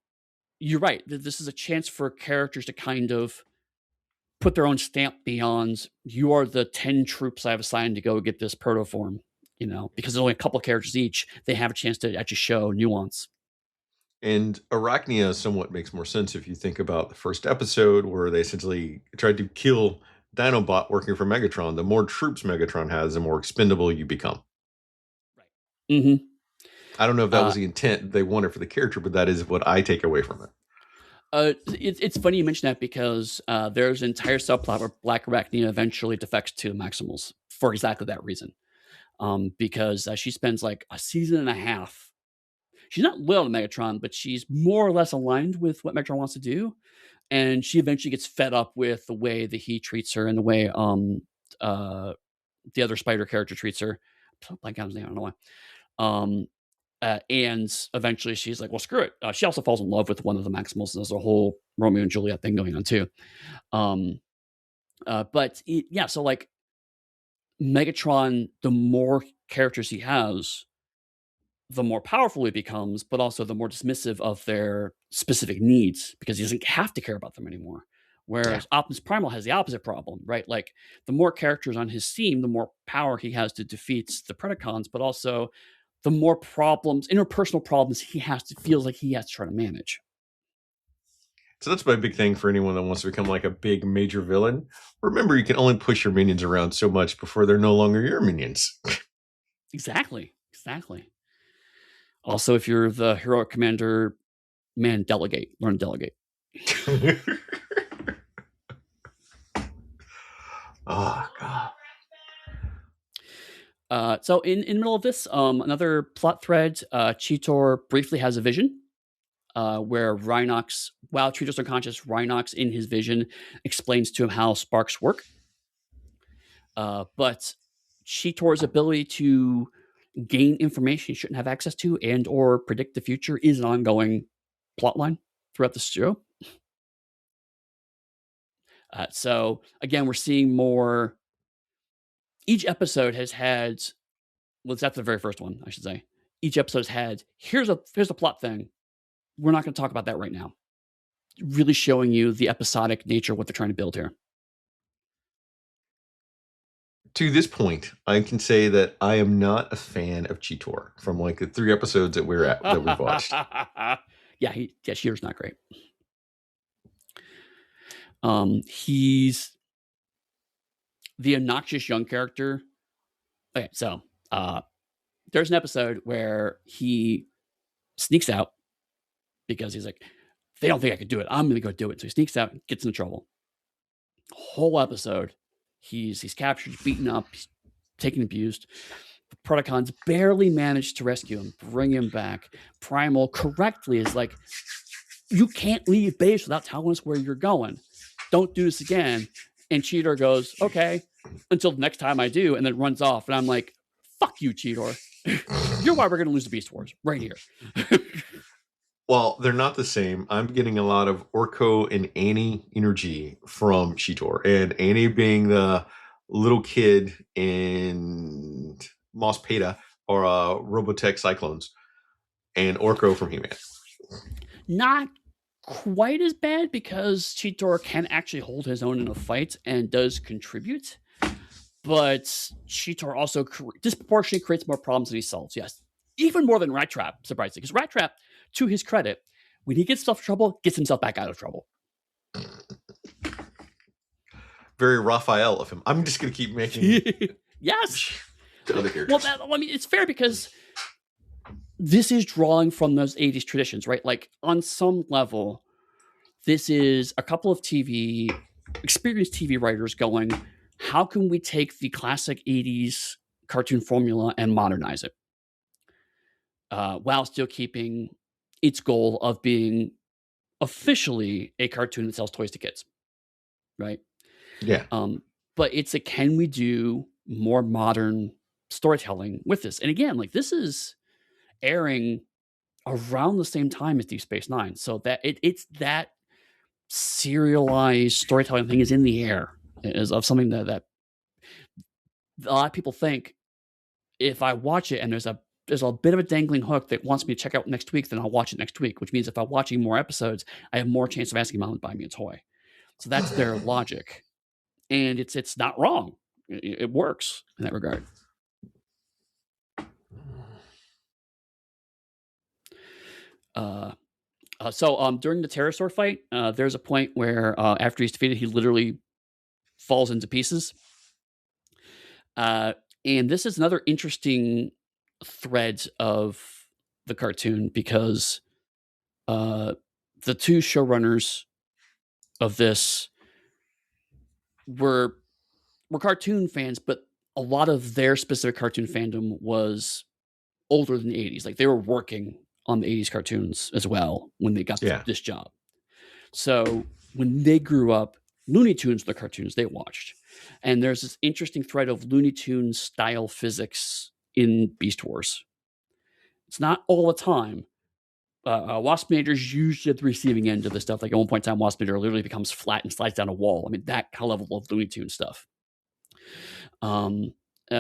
A: you're right. This is a chance for characters to kind of put their own stamp beyond, you are the 10 troops I have assigned to go get this protoform, because there's only a couple of characters each. They have a chance to actually show nuance.
B: And Arachnia somewhat makes more sense if you think about the first episode where they essentially tried to kill Dinobot working for Megatron. The more troops Megatron has, the more expendable you become.
A: Right. Mm-hmm.
B: I don't know if that was the intent they wanted for the character, but that is what I take away from it.
A: It's funny you mention that because there's an entire subplot where Black Arachnia eventually defects to Maximals for exactly that reason. Because she spends like a season and a half. She's not loyal to Megatron, but she's more or less aligned with what Megatron wants to do. And she eventually gets fed up with the way that he treats her and the way the other spider character treats her. Blank out his name, I don't know why. And eventually she's like, well, screw it. She also falls in love with one of the Maximals, and there's a whole Romeo and Juliet thing going on too. So like Megatron, the more characters he has, the more powerful he becomes, but also the more dismissive of their specific needs because he doesn't have to care about them anymore. Whereas Optimus Primal has the opposite problem, right? Like the more characters on his team, the more power he has to defeat the Predacons, but also the more problems, interpersonal problems feels like he has to try to manage.
B: So that's my big thing for anyone that wants to become like a big major villain. Remember, you can only push your minions around so much before they're no longer your minions.
A: Exactly. Also, if you're the heroic commander, man, delegate. Learn to delegate.
B: Oh, God.
A: So in the middle of this, another plot thread, Cheetor briefly has a vision where Rhinox, while Cheetor's unconscious, Rhinox in his vision explains to him how sparks work. But Cheetor's ability to gain information he shouldn't have access to and or predict the future is an ongoing plotline throughout the show. So again, we're seeing more. Each episode has had, well, that's the very first one, I should say. Each episode has had, here's a plot thing. We're not going to talk about that right now. Really showing you the episodic nature of what they're trying to build here.
B: To this point, I can say that I am not a fan of Cheetor from like the 3 episodes that we've watched.
A: Cheetor's not great. He's the obnoxious young character. Okay, so there's an episode where he sneaks out because he's like, they don't think I could do it. I'm going to go do it. So he sneaks out and gets into trouble. Whole episode, he's captured, he's beaten up, he's taken abused. The Predacons barely managed to rescue him, bring him back. Primal correctly is like, you can't leave base without telling us where you're going. Don't do this again. And Cheetor goes, okay, until the next time I do, and then runs off. And I'm like, fuck you, Cheetor. You're why we're going to lose the Beast Wars right here.
B: Well, they're not the same. I'm getting a lot of Orko and Annie energy from Shitor, and Annie being the little kid in Moss Peta or Robotech Cyclones, and Orko from He-Man.
A: Not quite as bad because Cheetor can actually hold his own in a fight and does contribute, but Cheetor also disproportionately creates more problems than he solves. Yes, even more than Rat Trap, surprisingly, because Rat Trap, to his credit, when he gets himself in trouble, gets himself back out of trouble.
B: Very Raphael of him. I'm just going to keep making
A: yes.
B: the other characters.
A: Well, I mean, it's fair because this is drawing from those 80s traditions, right? Like, on some level, this is a couple of experienced TV writers going, how can we take the classic 80s cartoon formula and modernize it while still keeping its goal of being officially a cartoon that sells toys to kids, right?
B: Yeah.
A: But it's a, can we do more modern storytelling with this? And again, like, this is airing around the same time as Deep Space Nine, so that it's that serialized storytelling thing is in the air, is of something that a lot of people think, if I watch it and there's a bit of a dangling hook that wants me to check out next week, then I'll watch it next week, which means if I'm watching more episodes, I have more chance of asking Mom to buy me a toy. So that's their logic. And it's not wrong. It works in that regard. So during the pterosaur fight, there's a point where after he's defeated, he literally falls into pieces. And this is another interesting thread of the cartoon because the two showrunners of this were cartoon fans, but a lot of their specific cartoon fandom was older than the 80s. Like, they were working on the 80s cartoons as well when they got this job. So when they grew up, Looney Tunes were the cartoons they watched. And there's this interesting thread of Looney Tunes style physics in Beast Wars. It's not all the time. Waspinator's usually at the receiving end of this stuff. Like, at one point in time, Waspinator literally becomes flat and slides down a wall. I mean, that kind of level of Looney Tunes stuff.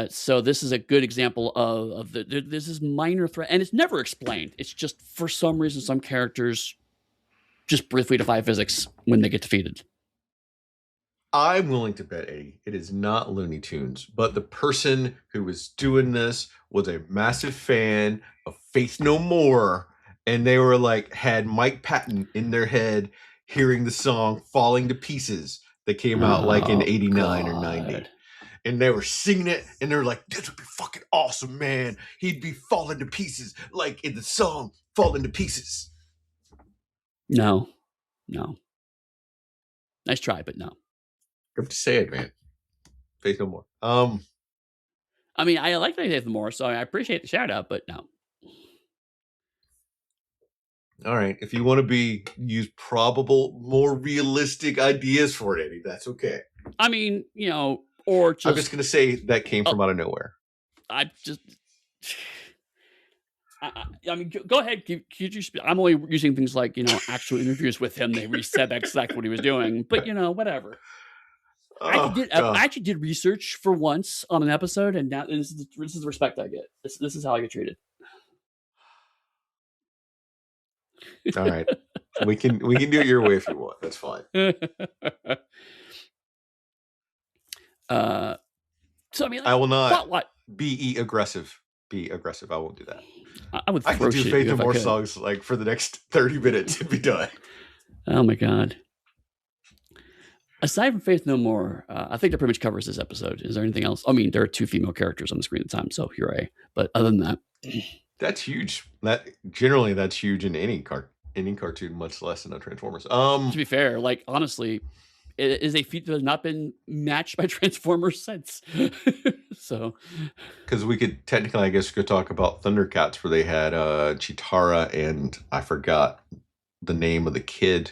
A: So this is a good example of this is minor threat, and it's never explained. It's just, for some reason, some characters just briefly defy physics when they get defeated.
B: I'm willing to bet, Eddie, it is not Looney Tunes, but the person who was doing this was a massive fan of Faith No More, and they were like, had Mike Patton in their head hearing the song Falling to Pieces that came out like in 89 or 90. And they were singing it, and they were like, this would be fucking awesome, man. He'd be falling to pieces, like in the song Falling to Pieces.
A: No. Nice try, but no.
B: I have to say it, man. Faith No More.
A: I mean, I like Faith No More, so I appreciate the shout out, but no.
B: All right. If you want to use probable, more realistic ideas for it, Eddie, that's okay.
A: I mean, or just...
B: I'm just going to say that came from out of nowhere.
A: I mean, go ahead. I'm only using things like, actual interviews with him. They said that's exactly what he was doing. But, whatever. I actually did research for once on an episode, and now this is the respect I get. This is how I get treated.
B: All right. We can do it your way if you want. That's fine.
A: So I mean,
B: I will not be aggressive. Be aggressive. I won't do that.
A: I could
B: do Faith No More songs like for the next 30 minutes and be done.
A: Oh my god. Aside from Faith No More, I think that pretty much covers this episode. Is there anything else? I mean, there are two female characters on the screen at the time, so hooray. But other than that,
B: that's huge. That's huge in any cartoon, much less in a Transformers.
A: To be fair, like, honestly, it is a feat that has not been matched by Transformers since. So,
B: because we could technically, I guess, could talk about Thundercats, where they had Chitara and I forgot the name of the kid.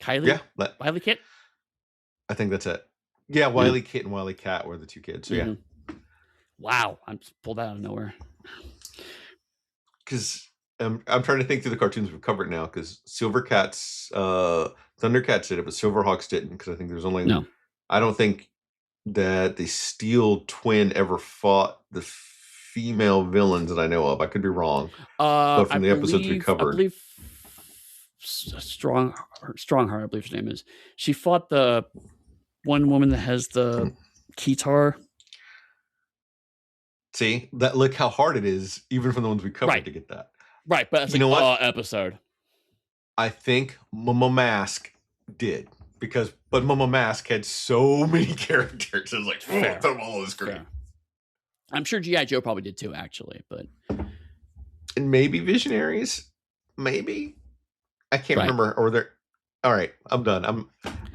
A: Kylie?
B: Yeah.
A: Wily Kit?
B: I think that's it. Yeah, Wily Kit and Wily Cat were the two kids. So, yeah.
A: Wow. I'm pulled out of nowhere.
B: Because I'm trying to think through the cartoons we've covered now because Silvercats, Thundercats did it, but Silverhawks didn't because I think there's only.
A: No.
B: I don't think that the Steel Twin ever fought the female villains that I know of. I could be wrong, but from the episodes we covered,
A: I believe Strongheart, I believe her name is. She fought the one woman that has the keytar.
B: See, that look how hard it is, even from the ones we covered, to get that.
A: Right, but that's
B: you know what?
A: Episode.
B: I think Momo Mask did but Momo Mask had so many characters. It was like, put them all on the screen.
A: Fair. I'm sure G.I. Joe probably did too, actually, but
B: and maybe Visionaries, maybe I can't remember. Or they're all right. I'm done.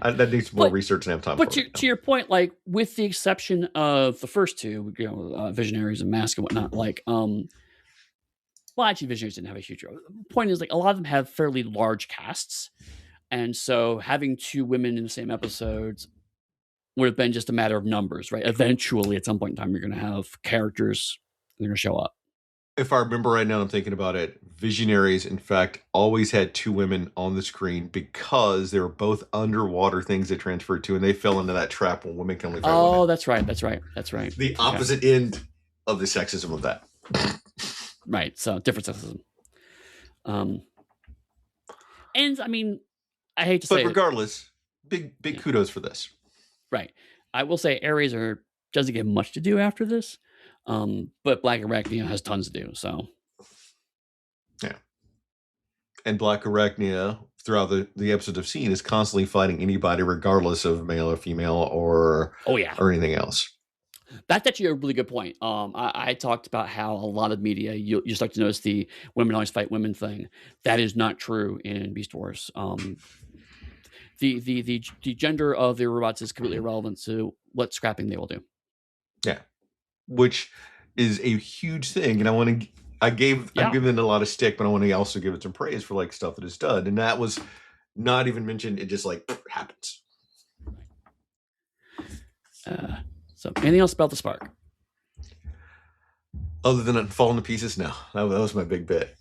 B: That needs more research and I have time.
A: But to your point, like with the exception of the first two, Visionaries and Mask and whatnot, like well, actually, Visionaries didn't have a huge role. The point is, like, a lot of them have fairly large casts, and so having two women in the same episodes would have been just a matter of numbers, right? Eventually, at some point in time, you're going to have characters that are going to show up.
B: If I remember right now, I'm thinking about it. Visionaries, in fact, always had two women on the screen because they were both underwater things they transferred to, and they fell into that trap when women can only fight women.
A: That's right.
B: The opposite end of the sexism of that.
A: Right. So different sexism. And I mean, I hate to say,
B: but regardless, big kudos for this.
A: Right. I will say Ares doesn't get much to do after this, but Black Arachnia has tons to do. So,
B: yeah. And Black Arachnia, throughout the episodes I've seen, is constantly fighting anybody, regardless of male or female or or anything else.
A: That's actually a really good point. I talked about how a lot of media you start to notice the women always fight women thing. That is not true in Beast Wars. The gender of the robots is completely irrelevant to what scrapping they will do.
B: Yeah, which is a huge thing, and I've given it a lot of stick, but I want to also give it some praise for like stuff that it's done, and that was not even mentioned. It just like happens.
A: So, anything else about the Spark?
B: Other than it falling to pieces? No, that was my big bit.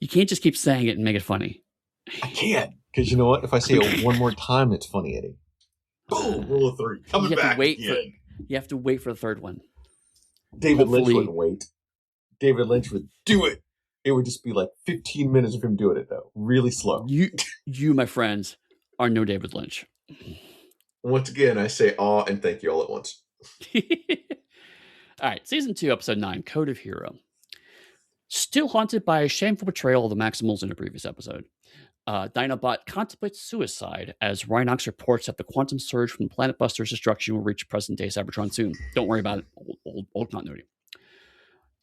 A: You can't just keep saying it and make it funny.
B: I can't, because you know what? If I say it one more time, it's funny, Eddie. Boom! Rule of 3. Coming back again.
A: You have to wait for the third one.
B: David Lynch wouldn't wait. David Lynch would do it. It would just be like 15 minutes of him doing it, though. Really slow.
A: You, my friends, are no David Lynch.
B: Once again, I say aw and thank you all at once.
A: All right, Season 2, Episode 9, Code of Hero. Still haunted by a shameful betrayal of the Maximals in a previous episode, Dinobot contemplates suicide as Rhinox reports that the quantum surge from Planet Buster's destruction will reach present-day Cybertron soon. Don't worry about it. Old continuity.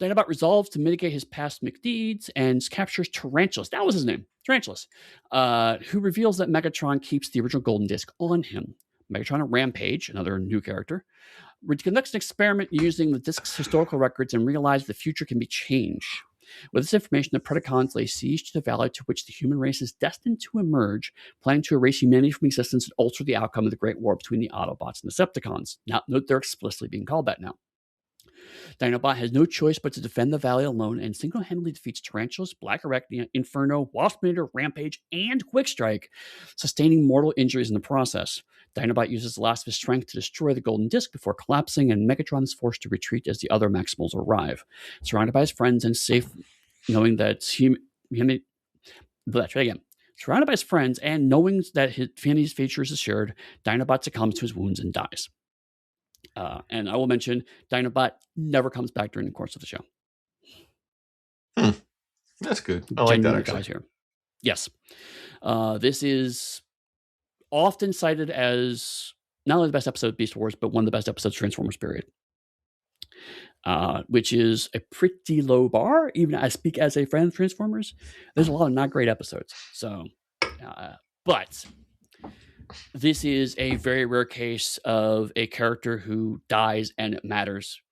A: Dinobot resolves to mitigate his past misdeeds and captures Tarantulas. That was his name, Tarantulas, who reveals that Megatron keeps the original Golden Disc on him. Megatron and Rampage, another new character, conducts an experiment using the disc's historical records and realizes the future can be changed. With this information, the Predacons lay siege to the valley to which the human race is destined to emerge, planning to erase humanity from existence and alter the outcome of the Great War between the Autobots and the Decepticons. Now, note they're explicitly being called that now. Dinobot has no choice but to defend the valley alone and single-handedly defeats Tarantulas, Black Arachnia, Inferno, Waspinator, Rampage, and Quickstrike, sustaining mortal injuries in the process. Dinobot uses the last of his strength to destroy the Golden Disc before collapsing, and Megatron is forced to retreat as the other Maximals arrive. Surrounded by his friends and safe, knowing that Surrounded by his friends and knowing that his humanity's future is assured, Dinobot succumbs to his wounds and dies. And I will mention, Dinobot never comes back during the course of the show.
B: That's good. I like that, actually.
A: Guys here. Yes. This is often cited as not only the best episode of Beast Wars, but one of the best episodes of Transformers, period. Which is a pretty low bar. Even I speak as a fan of Transformers. There's a lot of not great episodes. So, but this is a very rare case of a character who dies and it matters.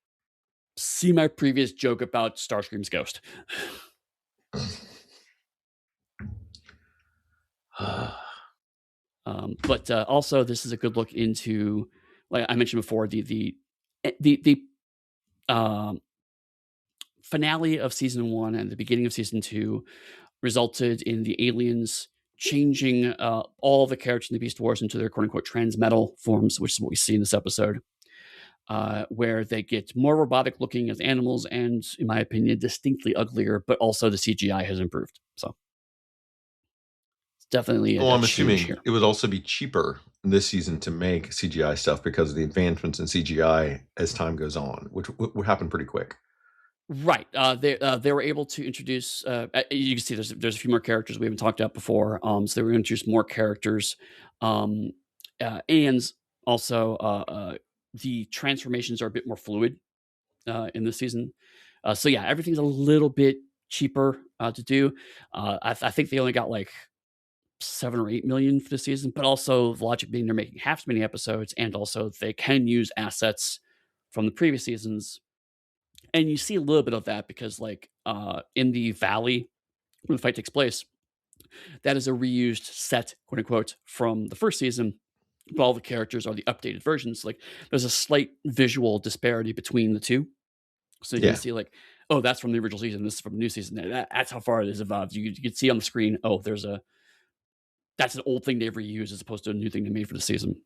A: See my previous joke about Starscream's ghost. But also, this is a good look into, like I mentioned before, the finale of season 1 and the beginning of season 2 resulted in the aliens changing all the characters in the Beast Wars into their quote-unquote transmetal forms, which is what we see in this episode, where they get more robotic looking as animals and, in my opinion, distinctly uglier, but also the CGI has improved. So it's definitely
B: Well,
A: a
B: I'm
A: change
B: assuming
A: here.
B: it would also be cheaper this season to make CGI stuff because of the advancements in CGI as time goes on, which would happen pretty quick.
A: Right. They were able to introduce. You can see there's a few more characters we haven't talked about before. So they were going to introduce more characters, and also the transformations are a bit more fluid in this season. So yeah, everything's a little bit cheaper to do. I think they only got like 7 or 8 million for the season, but also the logic being they're making half as many episodes, and also they can use assets from the previous seasons. And you see a little bit of that because, like, in the valley where the fight takes place, that is a reused set, quote unquote, from the first season. But all the characters are the updated versions. Like, there's a slight visual disparity between the two. So you
B: Yeah.
A: can see, like, oh, that's from the original season. This is from the new season. That's how far it has evolved. You can see on the screen, oh, that's an old thing they've reused as opposed to a new thing they made for the season.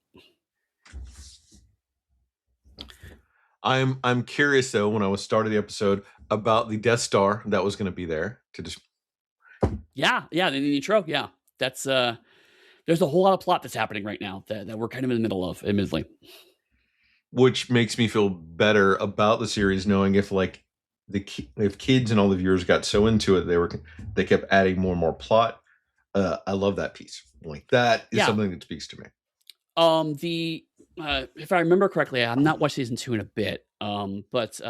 B: I'm curious though, when I was starting the episode, about the Death Star that was going to be there to just.
A: Yeah, the intro, yeah. That's there's a whole lot of plot that's happening right now that we're kind of in the middle of, admittedly.
B: Which makes me feel better about the series, knowing if like if kids and all the viewers got so into it, they kept adding more and more plot. I love that piece. Like that is something that speaks to me.
A: If I remember correctly, I'm not watched season 2 in a bit. But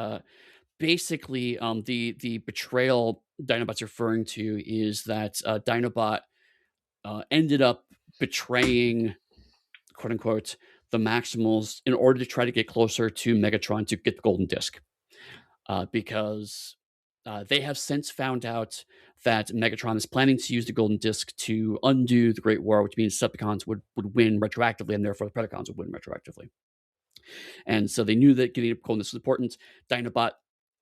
A: basically, the betrayal Dinobot's referring to is that Dinobot ended up betraying, quote unquote, the Maximals in order to try to get closer to Megatron to get the golden disc, because they have since found out that Megatron is planning to use the golden disc to undo the Great War, which means Decepticons would win retroactively, and therefore the Predacons would win retroactively. And so they knew that getting a golden disc was important. Dinobot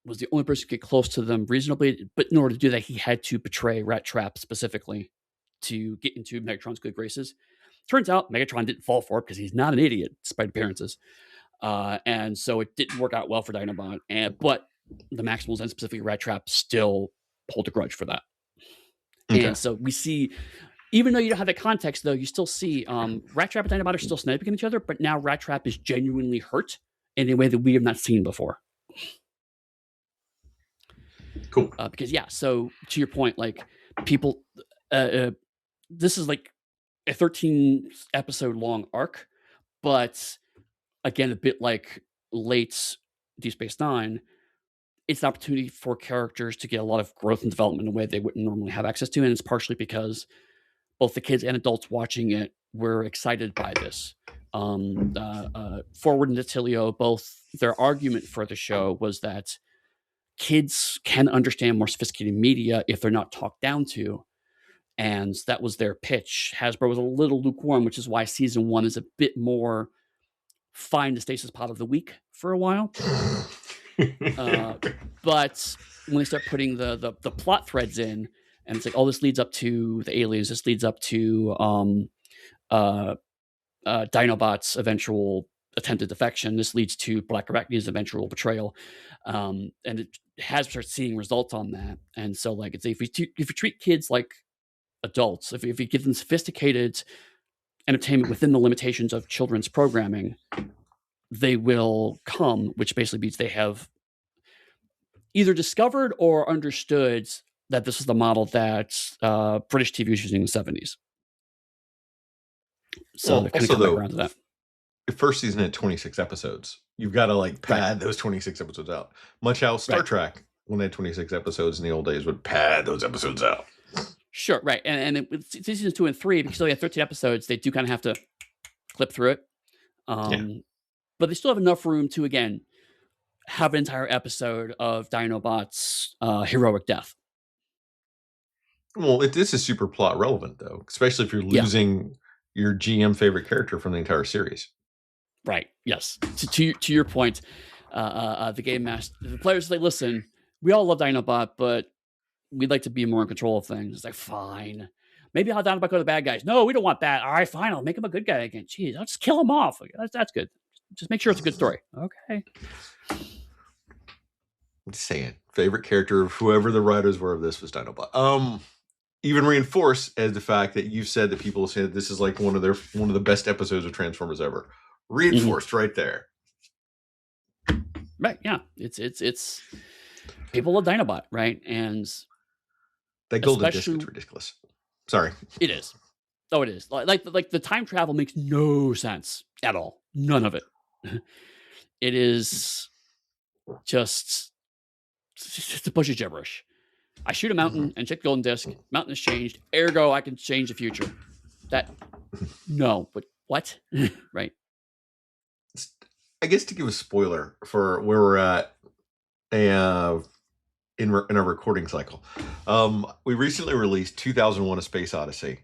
A: was the only person who could get close to them reasonably, but in order to do that, he had to betray Rat Trap specifically to get into Megatron's good graces. Turns out Megatron didn't fall for it because he's not an idiot, despite appearances. And so it didn't work out well for Dinobot. But the Maximals, and specifically Rat Trap, still hold a grudge for that. Okay. And so we see, even though you don't have that context, though, you still see Rat Trap and Dinobot are still sniping at each other, but now Rat Trap is genuinely hurt in a way that we have not seen before.
B: Cool.
A: Because, yeah, so to your point, like, people, this is like a 13 episode long arc, but again, a bit like late Deep Space Nine, it's an opportunity for characters to get a lot of growth and development in a way they wouldn't normally have access to. And it's partially because both the kids and adults watching it were excited by this. Forward and Attilio, both their argument for the show was that kids can understand more sophisticated media if they're not talked down to. And that was their pitch. Hasbro was a little lukewarm, which is why season 1 is a bit more find the stasis pod of the week for a while. But when they start putting the plot threads in, and it's like, oh, this leads up to the aliens, this leads up to Dinobot's eventual attempted defection, this leads to Black Arachni's eventual betrayal, and it has started seeing results on that. And so, like, it's if you treat kids like adults, if you give them sophisticated entertainment within the limitations of children's programming, they will come, which basically means they have either discovered or understood that this is the model that British TV was using in the 70s. So they're kind of coming around to that.
B: The first season had 26 episodes. You've got to like pad those 26 episodes out. Much how Star Trek, when they had 26 episodes in the old days, would pad those episodes out.
A: Sure, right. And with seasons 2 and 3, because they have 13 episodes, they do kind of have to clip through it. But they still have enough room to, again, have an entire episode of Dinobot's heroic death.
B: Well, this is super plot relevant, though, especially if you're losing your GM favorite character from the entire series.
A: Right. Yes. To your point, the game master, the players say, listen, we all love Dinobot, but we'd like to be more in control of things. It's like, fine. Maybe I'll Dinobot go to the bad guys. No, we don't want that. All right, fine. I'll make him a good guy again. Jeez, I'll just kill him off. That's good. Just make sure it's a good story. Okay.
B: I'm just saying, favorite character of whoever the writers were of this was Dinobot. Even reinforced as the fact that you've said that people say that this is like one of the best episodes of Transformers ever. Reinforced right there.
A: Right. Yeah. It's people love Dinobot, right? And
B: that golden disc is ridiculous. Sorry.
A: It is. Oh, it is. Like the time travel makes no sense at all. None of it. It is just a bunch of gibberish. I shoot a mountain and check the golden disc. Mountain has changed. Ergo, I can change the future. No, but what? Right.
B: I guess to give a spoiler for where we're at in our recording cycle, we recently released 2001: A Space Odyssey,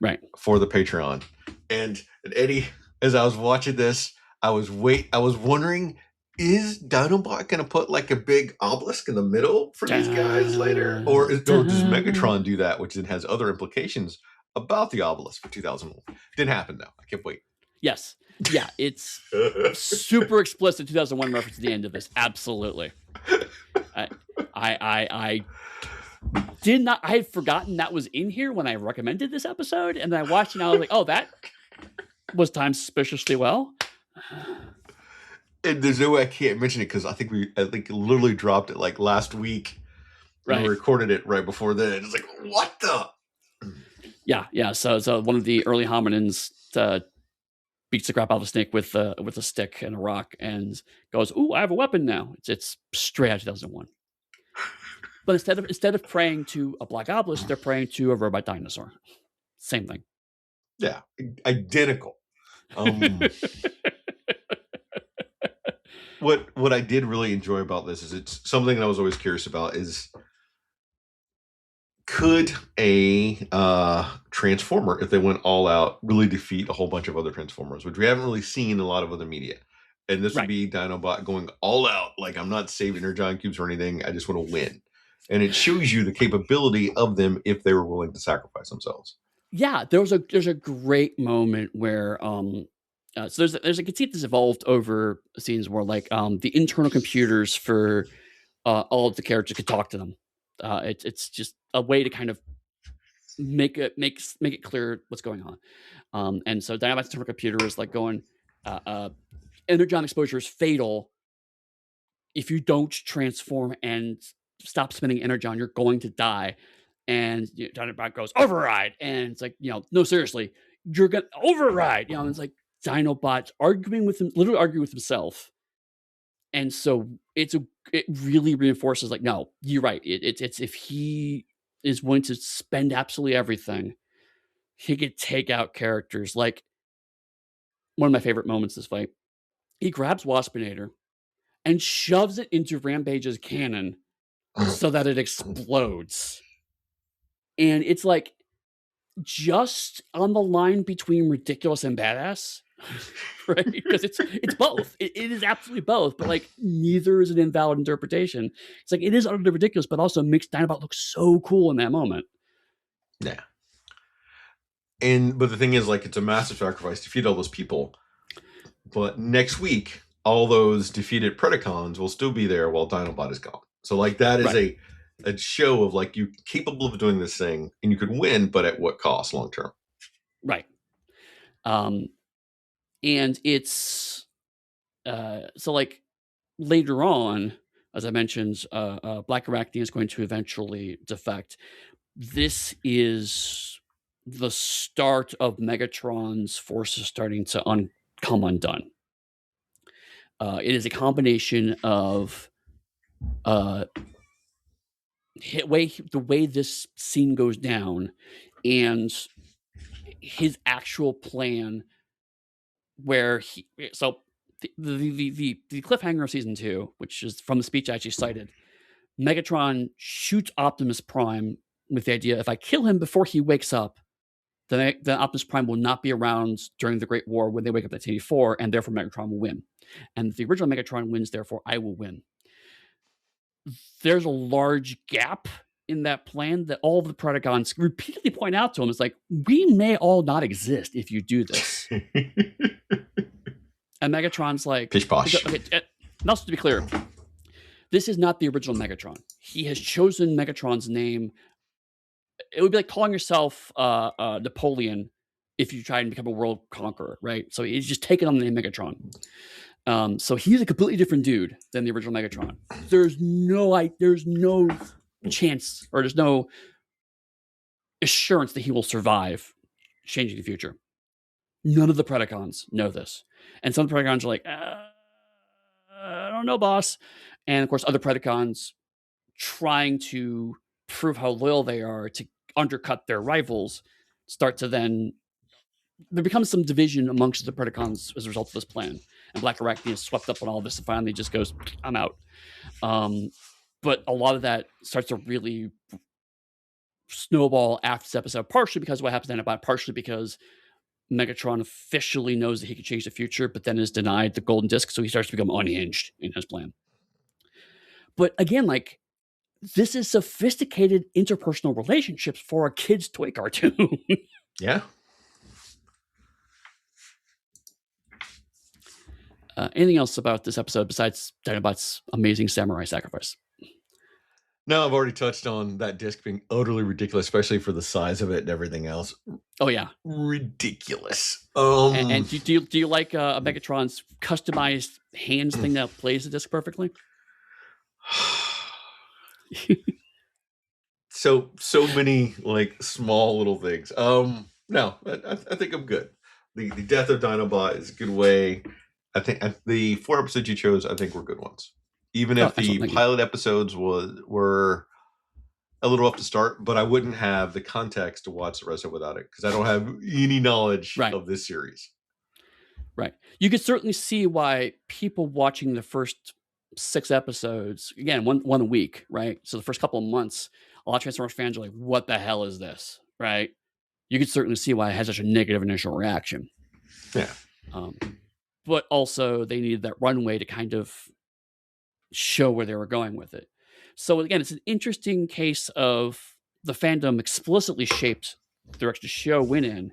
A: right,
B: for the Patreon. And Eddie, as I was watching this, I was wondering, is Dinobot going to put like a big obelisk in the middle for these guys later? Or does Megatron do that, which then has other implications about the obelisk for 2001? Didn't happen, though. I can't wait.
A: Yes. Yeah, it's super explicit 2001 reference at the end of this. Absolutely. I did not. I had forgotten that was in here when I recommended this episode, and then I watched it and I was like, oh, that was timed suspiciously well.
B: And there's no way I can't mention it because I think literally dropped it like last week. Right. And we recorded it right before then. It's like, what the?
A: Yeah. So one of the early hominins beats the crap out of a snake with a stick and a rock and goes, "Ooh, I have a weapon now." It's straight out of 2001. But instead of praying to a black obelisk, they're praying to a robot dinosaur. Same thing.
B: Yeah, identical. What I did really enjoy about this is it's something that I was always curious about is, could a Transformer, if they went all out, really defeat a whole bunch of other Transformers, which we haven't really seen in a lot of other media. And this would be Dinobot going all out, like, I'm not saving Energon cubes or anything, I just want to win. And it shows you the capability of them if they were willing to sacrifice themselves.
A: Yeah, there's a great moment where so there's a conceit that's evolved over scenes where like the internal computers for all of the characters could talk to them. It's just a way to kind of make it clear what's going on. And so Dinobot's internal computer is like going, energon exposure is fatal. If you don't transform and stop spinning energon, you're going to die. And Dinobot goes, override. And it's like, no, seriously, you're going to override. And it's like Dinobot's literally arguing with himself. And so it really reinforces like, no, you're right. It's if he is willing to spend absolutely everything, he could take out characters. Like one of my favorite moments this fight, he grabs Waspinator and shoves it into Rampage's cannon so that it explodes. And it's like just on the line between ridiculous and badass. Right? Because it's both. It is absolutely both, but like neither is an invalid interpretation. It's like it is utterly ridiculous, but also makes Dinobot look so cool in that moment.
B: Yeah. But the thing is, like, it's a massive sacrifice to defeat all those people. But next week, all those defeated Predacons will still be there while Dinobot is gone. So like that is a show of like, you're capable of doing this thing and you could win, but at what cost long term?
A: Right. And it's so like later on, as I mentioned, Black Arachne is going to eventually defect. This is the start of Megatron's forces starting to come undone. It is a combination of the way this scene goes down and his actual plan, where the cliffhanger of season 2, which is from the speech I actually cited, Megatron shoots Optimus Prime with the idea, if I kill him before he wakes up, then Optimus Prime will not be around during the Great War when they wake up at 1984, and therefore Megatron will win. And if the original Megatron wins, therefore I will win. there's a large gap in that plan that all of the Predacons repeatedly point out to him. It's like, we may all not exist if you do this. And Megatron's like,
B: Pish posh.
A: Okay, now to be clear, this is not the original Megatron. He has chosen Megatron's name. It would be like calling yourself Napoleon if you try and become a world conqueror, right? So he's just taken on the name Megatron. So he's a completely different dude than the original Megatron. There's no chance, or there's no assurance that he will survive changing the future. None of the Predacons know this. And some of the Predacons are like, I don't know, boss. And of course, other Predacons trying to prove how loyal they are to undercut their rivals start to then... There becomes some division amongst the Predacons as a result of this plan. And Black Arachne is swept up on all this and finally just goes, I'm out. But a lot of that starts to really snowball after this episode, partially because of what happens then, partially because Megatron officially knows that he can change the future, but then is denied the golden disc, so he starts to become unhinged in his plan. But again, like, this is sophisticated interpersonal relationships for a kid's toy cartoon.
B: Yeah.
A: Anything else about this episode besides Dinobot's amazing samurai sacrifice?
B: No, I've already touched on that disc being utterly ridiculous, especially for the size of it and everything else.
A: Oh yeah,
B: ridiculous.
A: And do you like Megatron's customized hands thing that plays the disc perfectly?
B: so many like small little things. No, I think I'm good. The death of Dinobot is a good way. I think the 4 episodes you chose, I think, were good ones. Even if the pilot episodes were a little rough to start, but I wouldn't have the context to watch the rest of it without it, because I don't have any knowledge of this series.
A: Right. You could certainly see why people watching the first 6 episodes, again, one a week, right? So the first couple of months, a lot of Transformers fans are like, what the hell is this? Right? You could certainly see why it has such a negative initial reaction.
B: Yeah.
A: But also they needed that runway to kind of show where they were going with it. So again, it's an interesting case of the fandom explicitly shaped the direction the show went in,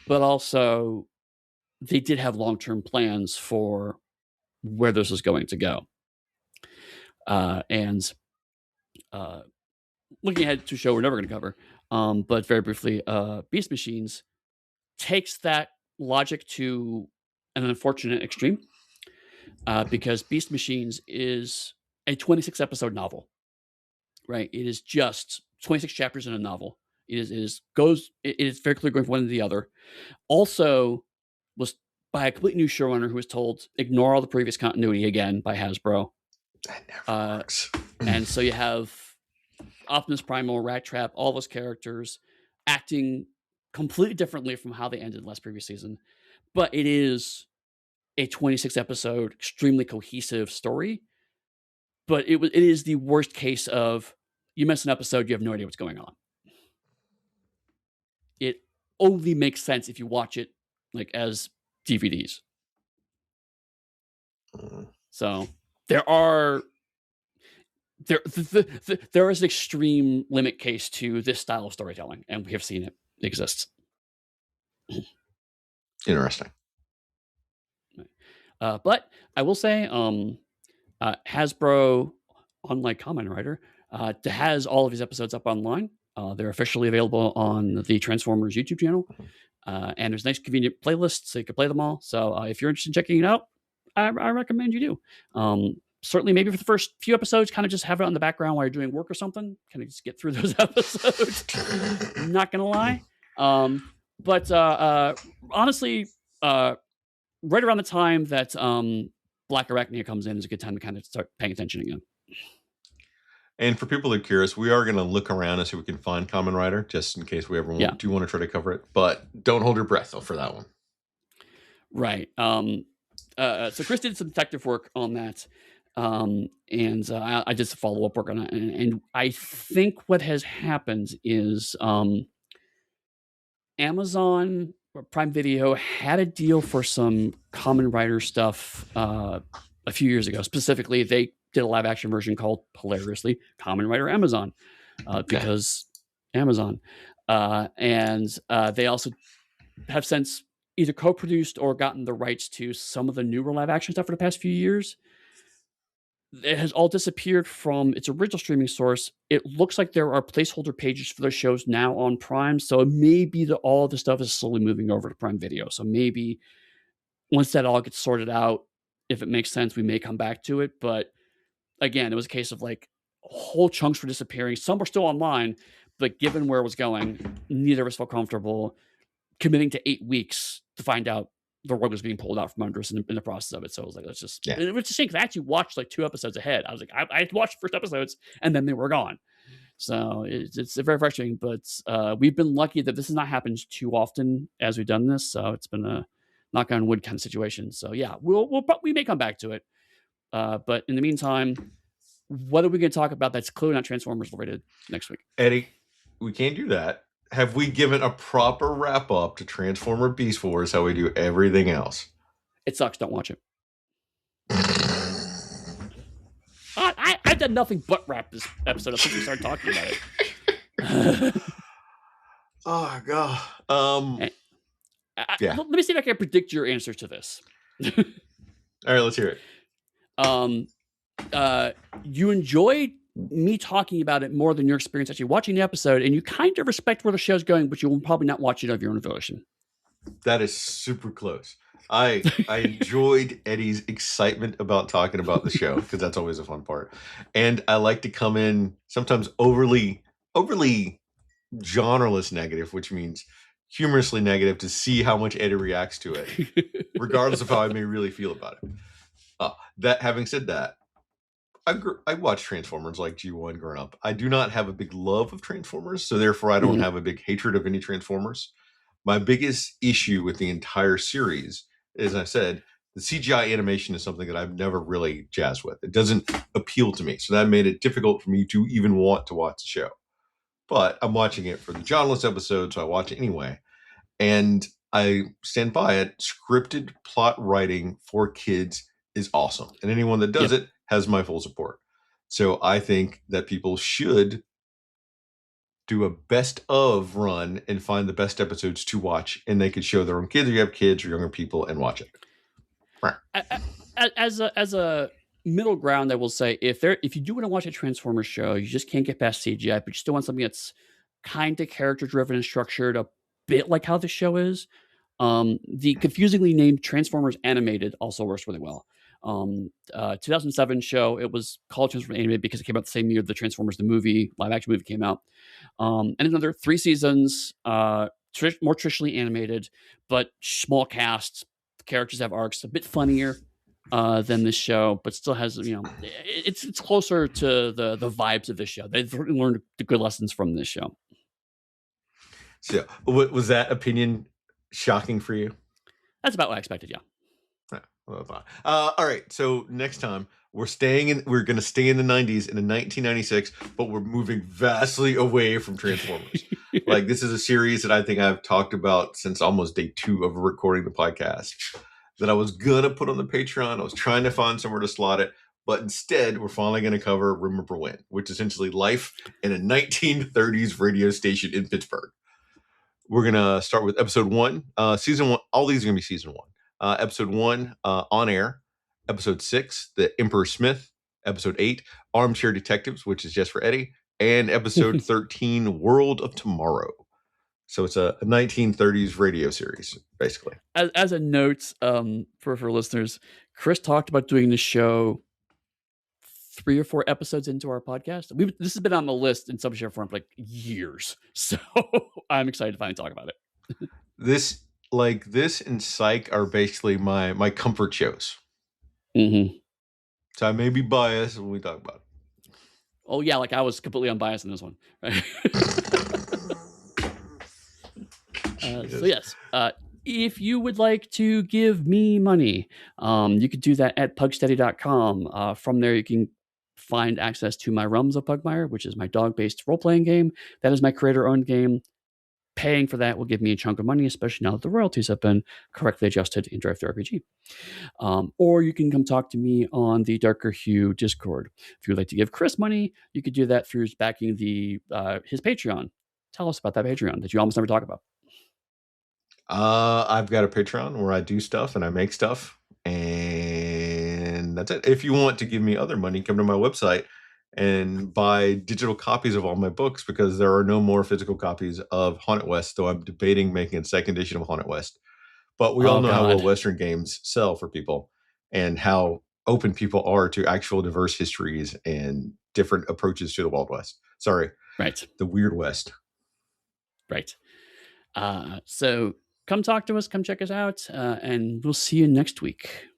A: but also they did have long-term plans for where this was going to go. And looking ahead to a show we're never going to cover, but very briefly, Beast Machines takes that logic to an unfortunate extreme, because Beast Machines is a 26 episode novel, right? It is just 26 chapters in a novel. It is very clear going from one to the other. Also was by a complete new showrunner who was told, ignore all the previous continuity again by Hasbro.
B: That never works.
A: And so you have Optimus Primal, Rat Trap, all those characters acting completely differently from how they ended last previous season. But it is a 26 episode, extremely cohesive story. But it is the worst case of, you miss an episode, you have no idea what's going on. It only makes sense if you watch it like as DVDs. So there is an extreme limit case to this style of storytelling, and we have seen it exists.
B: Interesting.
A: But I will say, Hasbro, unlike Kamen Rider, has all of these episodes up online. They're officially available on the Transformers YouTube channel. And there's a nice convenient playlist so you can play them all. So if you're interested in checking it out, I recommend you do. Certainly maybe for the first few episodes, kind of just have it on the background while you're doing work or something. Kind of just get through those episodes. Not going to lie. But honestly, right around the time that Black Arachnia comes in is a good time to kind of start paying attention again.
B: And for people that are curious, we are going to look around and see if we can find Kamen Rider, just in case we ever do want to try to cover it. But don't hold your breath, though, for that one.
A: Right. So Chris did some detective work on that. And I did some follow-up work on it. And I think what has happened is Amazon Prime Video had a deal for some Kamen Rider stuff a few years ago. Specifically, they did a live action version called, hilariously, Kamen Rider Amazon, because Amazon. And they also have since either co-produced or gotten the rights to some of the newer live action stuff for the past few years. It has all disappeared from its original streaming source. It looks like there are placeholder pages for those shows now on Prime, so it may be that all the stuff is slowly moving over to Prime Video. So maybe once that all gets sorted out, if it makes sense, we may come back to it. But again, it was a case of like whole chunks were disappearing. Some are still online, but given where it was going, neither of us felt comfortable committing to 8 weeks to find out the rug was being pulled out from under us in the process of it. So I was like, let's just, and it was a shame because I actually watched like 2 episodes ahead. I was like, I watched the first episodes and then they were gone. So it's very frustrating, but we've been lucky that this has not happened too often as we've done this. So it's been a knock on wood kind of situation. So yeah, we may come back to it. But in the meantime, what are we going to talk about that's clearly not Transformers related next week?
B: Eddie, we can't do that. Have we given a proper wrap up to Transformer Beast Wars how we do everything else?
A: It sucks. Don't watch it. I've done nothing but wrap this episode up since we started talking about it.
B: Oh, God.
A: Let me see if I can predict your answer to this.
B: All right, let's hear
A: it. You enjoyed me talking about it more than your experience actually watching the episode, and you kind of respect where the show's going, but you will probably not watch it of your own volition.
B: That is super close. I enjoyed Eddie's excitement about talking about the show because that's always a fun part. And I like to come in sometimes overly genreless negative, which means humorously negative, to see how much Eddie reacts to it, regardless of how I may really feel about it. That having said that, I watched Transformers like G1 growing up. I do not have a big love of Transformers, so therefore I don't have a big hatred of any Transformers. My biggest issue with the entire series, as I said, the CGI animation is something that I've never really jazzed with. It doesn't appeal to me, so that made it difficult for me to even want to watch the show. But I'm watching it for the Johnless episode, so I watch it anyway. And I stand by it. Scripted plot writing for kids is awesome. And anyone that does it has my full support. So I think that people should do a best of run and find the best episodes to watch, and they could show their own kids, or you have kids or younger people, and watch it.
A: As a middle ground, I will say, if you do want to watch a Transformers show, you just can't get past CGI, but you still want something that's kind of character driven and structured a bit like how the show is. The confusingly named Transformers Animated also works really well. 2007 show, it was called Transformers Animated because it came out the same year the Transformers the movie, live action movie, came out. And another 3 seasons, more traditionally animated, but small casts. The characters have arcs, a bit funnier than this show, but still has, it's closer to the vibes of this show. They've learned the good lessons from this show.
B: So, was that opinion shocking for you?
A: That's about what I expected. Yeah.
B: All right. So next time we're going to stay in the 90s in 1996, but we're moving vastly away from Transformers. Like, this is a series that I think I've talked about since almost day 2 of recording the podcast, that I was going to put on the Patreon. I was trying to find somewhere to slot it, but instead we're finally going to cover Remember When, which is essentially life in a 1930s radio station in Pittsburgh. We're going to start with episode 1, season 1. All these are going to be season 1. Episode 1, On Air. Episode 6, The Emperor Smith. Episode 8, Armchair Detectives, which is just for Eddie. And episode 13, World of Tomorrow. So it's a 1930s radio series, basically.
A: As a note for listeners, Chris talked about doing this show 3 or 4 episodes into our podcast. This has been on the list in some shape form for like years. So I'm excited to finally talk about it.
B: This and Psych are basically my comfort shows.
A: Mm-hmm.
B: So I may be biased when we talk about it.
A: Oh yeah, like I was completely unbiased in this one. Right? So yes, if you would like to give me money, you could do that at pugsteady.com. From there, you can find access to my Realms of Pugmire, which is my dog-based role-playing game. That is my creator-owned game. paying for that will give me a chunk of money, especially now that the royalties have been correctly adjusted in Drive Through RPG. Or you can come talk to me on the Darker Hue Discord. If you would like to give Chris money, you could do that through backing his Patreon. Tell us about that Patreon that you almost never talk about.
B: I've got a Patreon where I do stuff and I make stuff, and that's it. If you want to give me other money, come to my website and buy digital copies of all my books, because there are no more physical copies of Haunted West, though I'm debating making a second edition of Haunted West. But we all
A: Oh,
B: know how well
A: God.
B: Western games sell for people and how open people are to actual diverse histories and different approaches to the Wild West. Sorry,
A: Right.
B: the Weird West.
A: Right. So come talk to us, come check us out, and we'll see you next week.